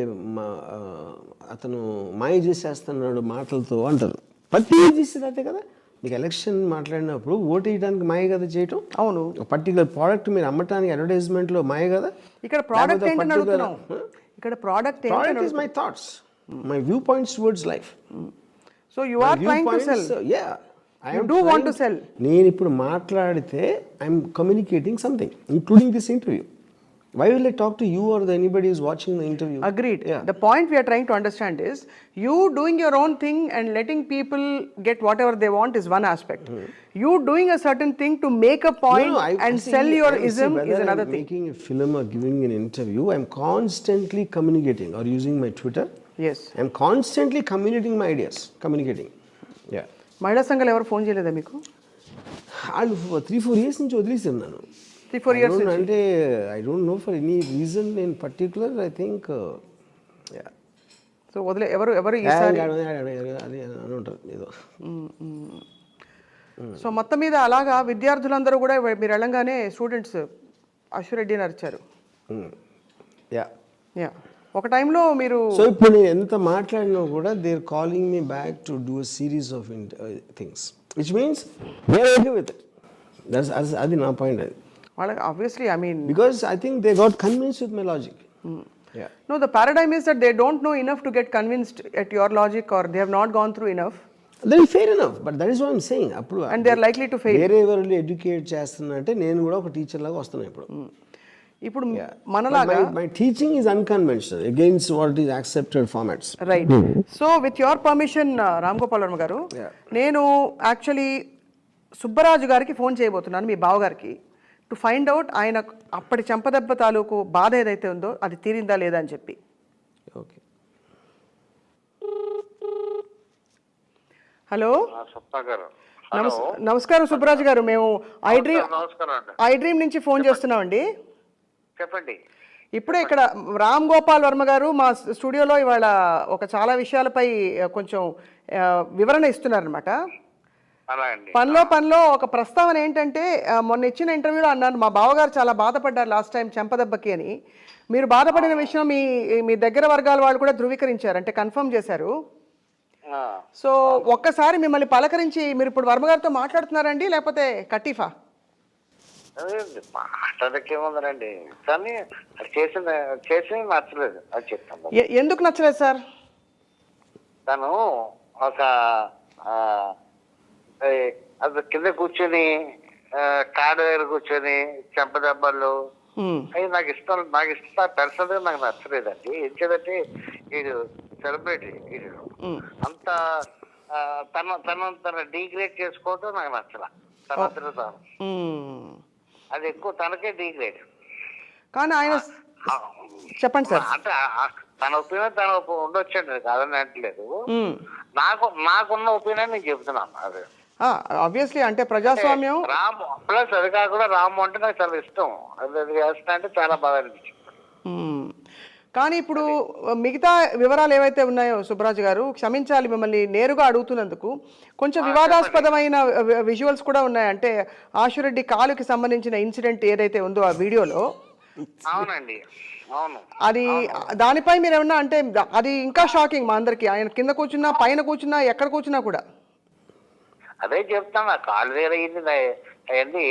S3: అతను మాయ చేసేస్తున్నాడు మాటలతో అంటారు. ప్రతి చేసేది అదే కదా. మీకు ఎలక్షన్ మాట్లాడినప్పుడు ఓటు వేయడానికి మాయ కదా చేయటం.
S1: అవును.
S3: పర్టికులర్ ప్రోడక్ట్ మీరు అమ్మటానికి అడ్వర్టైజ్మెంట్లో మాయ కదా.
S1: ఇక్కడ ప్రోడక్ట్ ఏంటని అడుగుతున్నాం. ఇక్కడ product
S3: is my thoughts, my viewpoints towards life.
S1: So you are trying to sell. You do want to sell.
S3: నేను ఇప్పుడు మాట్లాడితే I'm communicating something including this interview. Why will I talk to you or anybody who's watching the interview?
S1: Agreed. Yeah. The point we are trying to understand is you doing your own thing and letting people get whatever they want is one aspect. You doing a certain thing to make a point and sell your ism is another thing.
S3: Making a film or giving an interview, I'm constantly communicating or using my Twitter.
S1: Yes.
S3: I'm constantly communicating my ideas. Communicating. Yeah.
S1: మహిళా సంఘాలు ఎవరు phone చేయలేదా మీకు?
S3: వాళ్ళు 3-4 years నుంచి వదిలేసాను నేను.
S1: 3-4 years
S3: అంటే I don't know for any reason in particular. I think
S1: so వదిలే ఎవరు ఈసారి
S3: అది అని ఉంటారు ఏదో.
S1: సో మొత్తం మీద అలాగా విద్యార్థులందరూ కూడా మీరు వెళ్ళంగానే స్టూడెంట్స్ అశ్వరెడ్డి అని అరిచారు. యా ఒక టైంలో మీరు.
S3: సో ఇప్పుడు నేను ఎంత మాట్లాడినా కూడా they are calling me back to do a series of things which means they are okay with it. అది నా పాయింట్. అది
S1: వాళ్ళకి obviously, I mean,
S3: because I think they got convinced with my logic. Yeah.
S1: No, the paradigm is that they don't know enough to get convinced at your logic, or they have not gone through enough.
S3: That is fair enough, but that is what I'm saying.
S1: And they are likely to fail.
S3: వేరే వాళ్ళు educate చేస్తున్నట్టే నేను కూడా ఒక teacher లాగా వస్తున్నాను ఇప్పుడు.
S1: ఇప్పుడు మనలాగా
S3: my teaching is unconventional against what is accepted formats.
S1: Right. So with your permission, Ram Gopal Varma garu, నేను యాక్చువల్లీ సుబ్బరాజు గారికి ఫోన్ చేయబోతున్నాను, మీ బావగారికి, టు ఫైండ్ అవుట్ ఆయన అప్పటి చెంపదెబ్బ తాలూకు బాధ ఏదైతే ఉందో అది తీరిందా లేదా అని చెప్పి.
S3: ఓకే.
S1: హలో.
S2: హలో.
S1: నమస్కారం సుబ్బరాజు గారు, మేము ఐ డ్రీమ్ నుంచి ఫోన్ చేస్తున్నామండి.
S2: చెప్పండి.
S1: ఇప్పుడే ఇక్కడ రామ్ గోపాల్ వర్మ గారు మా స్టూడియోలో ఇవాళ ఒక చాలా విషయాలపై కొంచెం వివరణ ఇస్తున్నారనమాట. పనిలో ఒక ప్రస్తావన ఏంటంటే, మొన్న ఇచ్చిన ఇంటర్వ్యూలో అన్నాను మా బావగారు చాలా బాధపడ్డారు లాస్ట్ టైం చెంపదెబ్బకి అని. మీరు బాధపడిన విషయం మీ దగ్గర వర్గాల వాళ్ళు కూడా ధృవీకరించారు, అంటే కన్ఫర్మ్ చేశారు. సో ఒక్కసారి మిమ్మల్ని పలకరించి, మీరు ఇప్పుడు వర్మ గారితో మాట్లాడుతున్నారండి లేకపోతే కటీఫా?
S2: మాట్లాడకేముందండి, కానీ చేసి నచ్చలేదు అది చెప్తాను.
S1: ఎందుకు నచ్చలేదు సార్?
S2: తను ఒక అది కింద కూర్చొని కాడ దగ్గర కూర్చొని చెంపదెబ్బలు అవి నాకు ఇష్టం పర్సనల్ గా నాకు నచ్చలేదండి. ఎందుకంటే వీడు సెలబ్రిటీ, వీడు అంత తన డీగ్రేడ్ చేసుకోవటం నాకు నచ్చల. తన తాను అది ఎక్కువ తనకే డీగ్రేడ్.
S1: కానీ ఆయన చెప్పండి సార్.
S2: అంటే తన ఒపీనియన్ ఉండొచ్చండి, కాదని అంటలేదు. నాకున్న ఒపీనియన్ నేను చెప్తున్నాను. అదే
S1: ఆబ్వియస్లీ అంటే ప్రజాస్వామ్యం.
S2: రాము ప్లస్ అది కాకుండా రాము అంటే నాకు చాలా ఇష్టం. అది చేస్తా అంటే చాలా బాగా అనిపించింది.
S1: కానీ ఇప్పుడు మిగతా వివరాలు ఏవైతే ఉన్నాయో సుబ్బరాజు గారు, క్షమించాలి మిమ్మల్ని నేరుగా అడుగుతున్నందుకు, కొంచెం వివాదాస్పదమైన విజువల్స్ కూడా ఉన్నాయి. అంటే ఆశురెడ్డి కాలుకి సంబంధించిన ఇన్సిడెంట్ ఏదైతే ఉందో ఆ వీడియోలో,
S2: అవునండి, అవును,
S1: అది దానిపై మీరు ఏమన్నా అంటే అది ఇంకా షాకింగ్ మా అందరికి. ఆయన కింద కూర్చున్నా, పైన కూర్చున్నా, ఎక్కడ కూర్చున్నా కూడా
S2: అదే చెప్తాను. ఆ కాలు వేరే అవన్నీ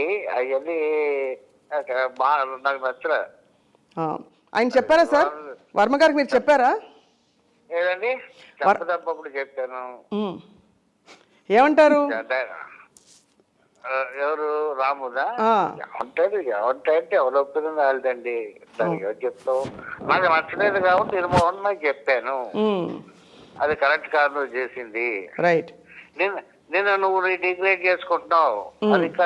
S2: బాగా నాకు నచ్చలే.
S1: ఆయన చెప్పారా సార్? వర్మ గారికి మీరు చెప్పారా?
S2: ఏదండి చెప్పదప్పుడు చెప్పాను.
S1: ఏమంటారు?
S2: ఎవరు రాముదా? ఏమంటారు అంటే ఎవరు ఒప్పుతుంది వాళ్ళదండి. దానికి ఎవరు చెప్తావు? నాకు నచ్చలేదు కాబట్టి నిర్మోహన్ నాకు చెప్పాను. అది కరెక్ట్ కాదు నువ్వు చేసింది.
S1: రైట్.
S2: నిన్న నువ్వు డిగ్రేడ్ చేసుకుంటున్నావు. అది ఇంకా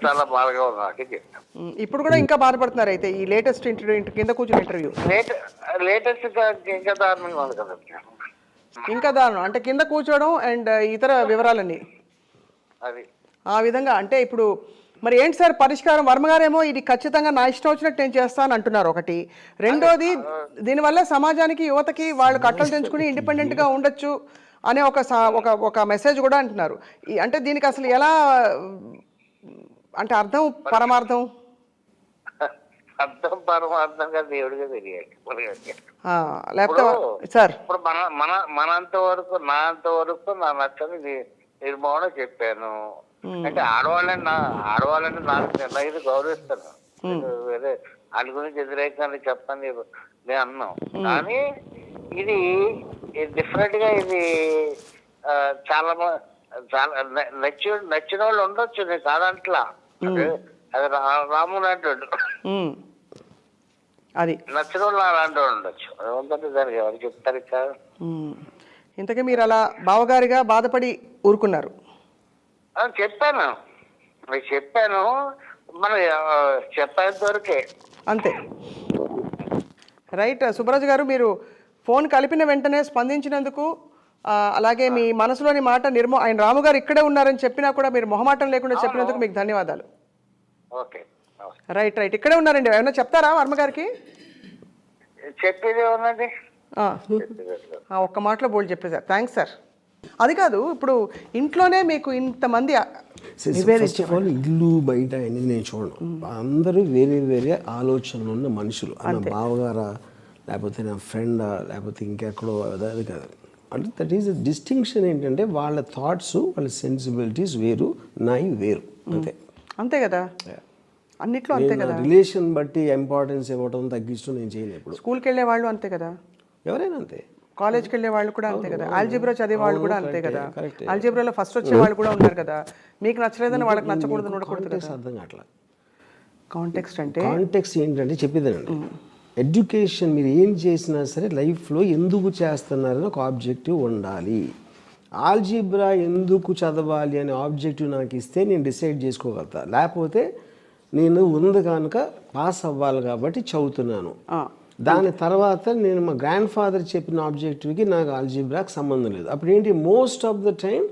S2: చాలా బాధగా ఉంది నాకు చెప్పాను.
S1: ఇప్పుడు కూడా ఇంకా బాధపడుతున్నారు అయితే ఈ లేటెస్ట్ ఇంటర్వ్యూ, కింద కూర్చున్న ఇంటర్వ్యూ
S2: లేటెస్ట్ ఇంకా దారుణంగా ఉంది కదా.
S1: ఇంకా దారుణం అంటే కింద కూర్చోవడం అండ్ ఇతర వివరాలన్నీ
S2: అది
S1: ఆ విధంగా. అంటే ఇప్పుడు మరి ఏంటి సార్ పరిష్కారం? వర్మగారేమో ఇది ఖచ్చితంగా నా ఇష్టం వచ్చినట్టు నేను చేస్తాను అంటున్నారు ఒకటి. రెండోది, దీనివల్ల సమాజానికి, యువతకి వాళ్ళు కట్టలు తెంచుకుని ఇండిపెండెంట్గా ఉండొచ్చు అనే ఒక మెసేజ్ కూడా అంటున్నారు. అంటే దీనికి అసలు ఎలా అంటే అర్థం పరమార్థం
S2: పరమార్థంగా దేవుడిగా తెలియాలి.
S1: లేకపోతే సార్
S2: ఇప్పుడు మనంత వరకు నా అంతవరకు నా నచ్చని నిర్మోహన చెప్పాను. అంటే ఆడవాళ్ళని నాకు గౌరవిస్తాను. వేరే వాళ్ళ గురించి వ్యతిరేకంగా చెప్పని నేను అన్నాం. కానీ ఇది డిఫరెంట్ గా ఇది చాలా నచ్చిన వాళ్ళు ఉండొచ్చు. నేను కాదంట్లా. అది రాముడు అంటాడు,
S1: అది
S2: నచ్చిన వాళ్ళు అలాంటి ఉండొచ్చు. ఏమంటే దానికి ఎవరు చెప్తారు ఇక.
S1: ఇంతకీ మీరు అలా బావగారిగా బాధపడి ఊరుకున్నారు?
S2: చెప్పాను, మీకు చెప్పాను. మన చెప్పేంత వరకే
S1: అంతే. రైట్. సుబ్బరాజు గారు, మీరు ఫోన్ కలిపిన వెంటనే స్పందించినందుకు, అలాగే మీ మనసులోని మాట ఆయన రాము గారు ఇక్కడే ఉన్నారని చెప్పినా కూడా మీరు మొహమాటం లేకుండా చెప్పినందుకు మీకు ధన్యవాదాలు.
S2: Okay,
S1: right. ఇక్కడే ఉన్నారండి. ఏమైనా చెప్తారా వర్మ గారికి?
S2: చెప్పేది ఏమన్నది
S1: ఒక్క మాటలో బోల్డ్ చెప్పేశారు. Thanks sir. అది కాదు, ఇప్పుడు ఇంట్లోనే మీకు ఇంతమంది
S3: ఇల్లు బయట అనేది నేను చూడను. అందరూ వేరే వేరే ఆలోచనలు ఉన్న మనుషులు. నా బావగారా, లేకపోతే నా ఫ్రెండా, లేకపోతే ఇంకెక్కడో, అది కాదు. అంటే దట్ ఈస్ డిస్టింక్షన్. ఏంటంటే వాళ్ళ థాట్స్, వాళ్ళ సెన్సిబిలిటీస్ వేరు, నాయి వేరు. అంతే
S1: అంతే కదా, అన్నిట్లో అంతే కదా.
S3: రిలేషన్ బట్టి ఇంపార్టెన్స్ ఇవ్వడం తగ్గించడం నేను చేయను. ఇప్పుడు
S1: స్కూల్కి వెళ్ళే వాళ్ళు అంతే కదా,
S3: ఎవరైనా అంతే.
S1: కాలేజ్కి వెళ్ళే వాళ్ళు కూడా అంతే కదా, ఆల్జిబ్రా చదివే వాళ్ళు కూడా అంతే కదా, ఆల్జిబ్రాలో ఫస్ట్ వచ్చే వాళ్ళు కూడా ఉన్నారు కదా. మీకు నచ్చలేదని వాళ్ళకి నచ్చకూడదు, ఉండకూడదు.
S3: అర్థం కావట్లా.
S1: కాంటెక్స్ట్
S3: ఏంటంటే చెప్పేదేనండి, ఎడ్యుకేషన్ మీరు ఏం చేసినా సరే లైఫ్లో ఎందుకు చేస్తున్నారని ఒక ఆబ్జెక్టివ్ ఉండాలి. ఆల్జిబ్రా ఎందుకు చదవాలి అనే ఆబ్జెక్టివ్ నాకు ఇస్తే నేను డిసైడ్ చేసుకోగలుగుతా. లేకపోతే నేను ఉంది కనుక పాస్ అవ్వాలి కాబట్టి చదువుతున్నాను. దాని తర్వాత నేను మా గ్రాండ్ ఫాదర్ చెప్పిన ఆబ్జెక్టివ్కి నాకు ఆల్జిబ్రాకి సంబంధం లేదు. అప్పుడు ఏంటి, మోస్ట్ ఆఫ్ ద టైం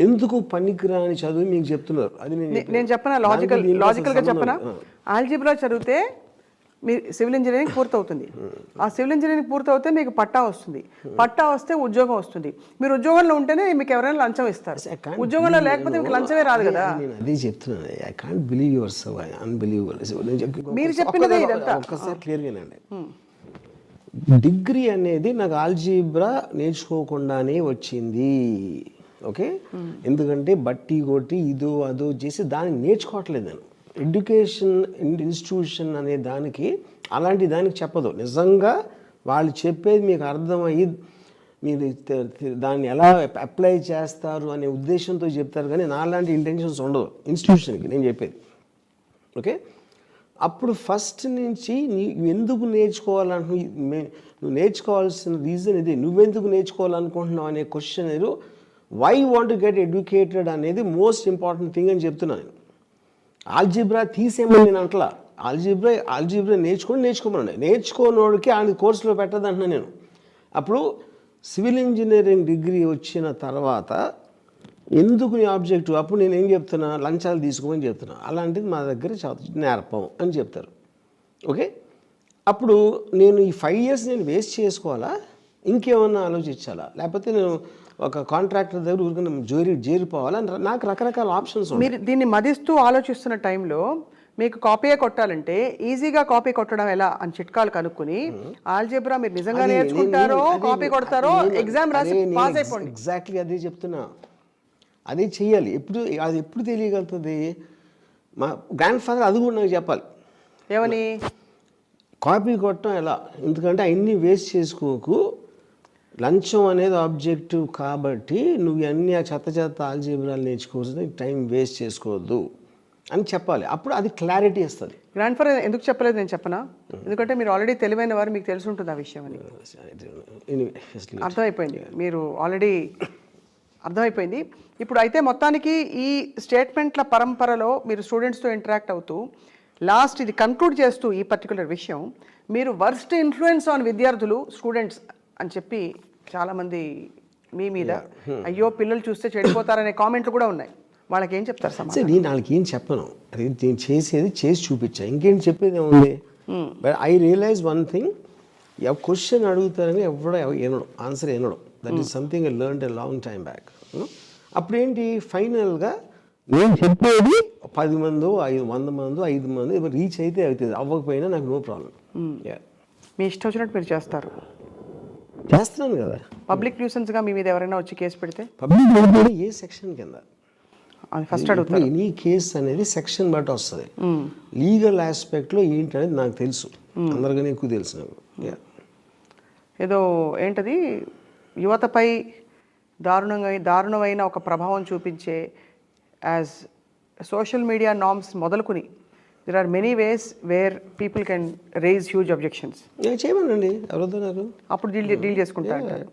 S3: ఎందుకు పనికిరాని చదువు మీకు చెప్తున్నారు. అది
S1: నేను చెప్పనా, లాజికల్గా చెప్పనా, ఆల్జిబ్రా చదివితే మీ సివిల్ ఇంజనీరింగ్ పూర్తవుతుంది. ఆ సివిల్ ఇంజనీరింగ్ పూర్తవుతే మీకు పట్టా వస్తుంది. పట్టా వస్తే ఉద్యోగం వస్తుంది. మీరు ఉద్యోగంలో ఉంటేనే మీకు ఎవరైనా లంచం ఇస్తారు. ఉద్యోగంలో లేకపోతే మీకు లంచమే రాదు కదా.
S3: నేను అదే చెప్తున్నాను. I can't believe your self, unbelievable.
S1: మీరు చెప్పినదే ఇదంతా.
S3: ఒక్కసారి క్లియర్గానండి, డిగ్రీ అనేది నాకు ఆల్జిబ్రా నేర్చుకోకుండానే వచ్చింది. ఓకే, ఎందుకంటే బట్టి కొట్టి ఇదో అదో చేసి దాన్ని నేర్చుకోవట్లేదు నేను. ఎడ్యుకేషన్ ఇన్స్టిట్యూషన్ అనే దానికి అలాంటి దానికి చెప్పదు. నిజంగా వాళ్ళు చెప్పేది మీకు అర్థమయ్యి మీరు దాన్ని ఎలా అప్లై చేస్తారు అనే ఉద్దేశంతో చెప్తారు, కానీ నాలాంటి ఇంటెన్షన్స్ ఉండదు ఇన్స్టిట్యూషన్కి నేను చెప్పేది. ఓకే, అప్పుడు ఫస్ట్ నుంచి ఎందుకు నువ్వు నేర్చుకోవాల్సిన రీజన్ ఇది. నువ్వెందుకు నేర్చుకోవాలనుకుంటున్నావు అనే question, why want to get educated అనేది మోస్ట్ ఇంపార్టెంట్ థింగ్ అని చెప్తున్నాను నేను. ఆల్జిబ్రా తీసేమని నేను అంటలా. ఆల్జిబ్రా నేర్చుకోమని, నేర్చుకోనోడికి ఆయన కోర్సులో పెట్టదంటున్నా నేను. అప్పుడు సివిల్ ఇంజనీరింగ్ డిగ్రీ వచ్చిన తర్వాత ఎందుకు నీ ఆబ్జెక్టివ్? అప్పుడు నేను ఏం చెప్తున్నా, లంచాలు తీసుకోమని చెప్తున్నా. అలాంటిది మా దగ్గర నేర్పం అని చెప్తారు. ఓకే, అప్పుడు నేను ఈ 5 years నేను వేస్ట్ చేసుకోవాలా, ఇంకేమన్నా ఆలోచించాలా, లేకపోతే నేను ఒక కాంట్రాక్టర్ దగ్గర ఊరికన్నా చేరిపోవాలా? నాకు రకరకాల ఆప్షన్స్ ఉన్నాయి.
S1: మీరు దీన్ని మదిస్తూ ఆలోచిస్తున్న టైంలో మీకు కాపీయే కొట్టాలంటే ఈజీగా కాపీ కొట్టడం ఎలా అని చిట్కాలు కనుక్కుని ఆల్జీబ్రా మీరు నిజంగా నేర్చుకుంటారో కాపీ కొడతారో ఎగ్జామ్ రాసి పాస్ అయిపోండి.
S3: ఎగ్జాక్ట్లీ అదే చెప్తున్నా. అదే చెయ్యాలి. అది ఎప్పుడు తెలియగలుగుతుంది? మా గ్రాండ్ ఫాదర్ అది కూడా నాకు చెప్పాలి.
S1: ఏమని?
S3: కాపీ కొట్టడం ఎలా, ఎందుకంటే అన్నీ వేస్ట్ చేసుకోకు, లంచం అనేది ఆబ్జెక్టివ్ కాబట్టి నువ్వు అన్నీ ఆ చెత్త ఆల్జీబ్రాలు నేర్చుకోవచ్చు, టైం వేస్ట్ చేసుకోవద్దు అని చెప్పాలి. అప్పుడు అది క్లారిటీ ఇస్తుంది.
S1: గ్రాండ్ ఫాదర్ ఎందుకు చెప్పలేదు నేను చెప్పనా? ఎందుకంటే మీరు ఆల్రెడీ తెలివైన వారు, మీకు తెలిసి ఉంటుంది ఆ విషయం అని. అర్థమైపోయింది, మీరు ఆల్రెడీ అర్థమైపోయింది. ఇప్పుడు అయితే మొత్తానికి ఈ స్టేట్మెంట్ల పరంపరలో మీరు స్టూడెంట్స్తో ఇంటరాక్ట్ అవుతూ లాస్ట్ ఇది కన్క్లూడ్ చేస్తూ ఈ పర్టికులర్ విషయం, మీరు వర్స్ట్ ఇన్ఫ్లుయెన్స్ ఆన్ విద్యార్థులు స్టూడెంట్స్ అని చెప్పి చాలామంది మీ మీద అయ్యో పిల్లలు చూస్తే చెడిపోతారనే కామెంట్లు కూడా ఉన్నాయి. వాళ్ళకి ఏం చెప్తారు సమాధానం?
S3: నేను వాళ్ళకి ఏం చెప్పను, అది నేను చేసేది చేసి చూపించా, ఇంకేం చెప్పేది ఏముంది. But I realise one thing, question అడుగుతారని ఎవడో వినడు, ఆన్సర్ వినడు. That is something I learned a long time back. అప్పుడేంటి, ఫైనల్గా నేను చెప్పేది 10 మందో 100 మందో 5 మంది రీచ్ అయితే అవుతుంది, అవ్వకపోయినా నాకు నో ప్రాబ్లం.
S1: మీ ఇష్టం వచ్చినట్టు మీరు చేస్తారు.
S3: చేస్తున్నాను కదా.
S1: పబ్లిక్ న్యూసెన్స్గా మీ మీద ఎవరైనా వచ్చి కేసు పెడితే
S3: పబ్లిక్ ఏ సెక్షన్ కింద
S1: అది ఫస్ట్ అడుగుతారు.
S3: ఎనీ కేసు అనేది సెక్షన్ బట్టి వస్తుంది. లీగల్ ఆస్పెక్ట్లో ఏంటి అనేది నాకు తెలుసు, అందరికన్నా ఎక్కువ తెలుసు నాకు.
S1: ఏదో ఏంటది, యువతపై దారుణమైన ఒక ప్రభావం చూపించే యాజ్ సోషల్ మీడియా నార్మ్స్ మొదలుకుని there are many ways where people can raise huge objections.
S3: చేయమనండి, ఎవరొద్దన్నారు,
S1: అప్పుడు డీల్ చేసుకుంటా అంటారు.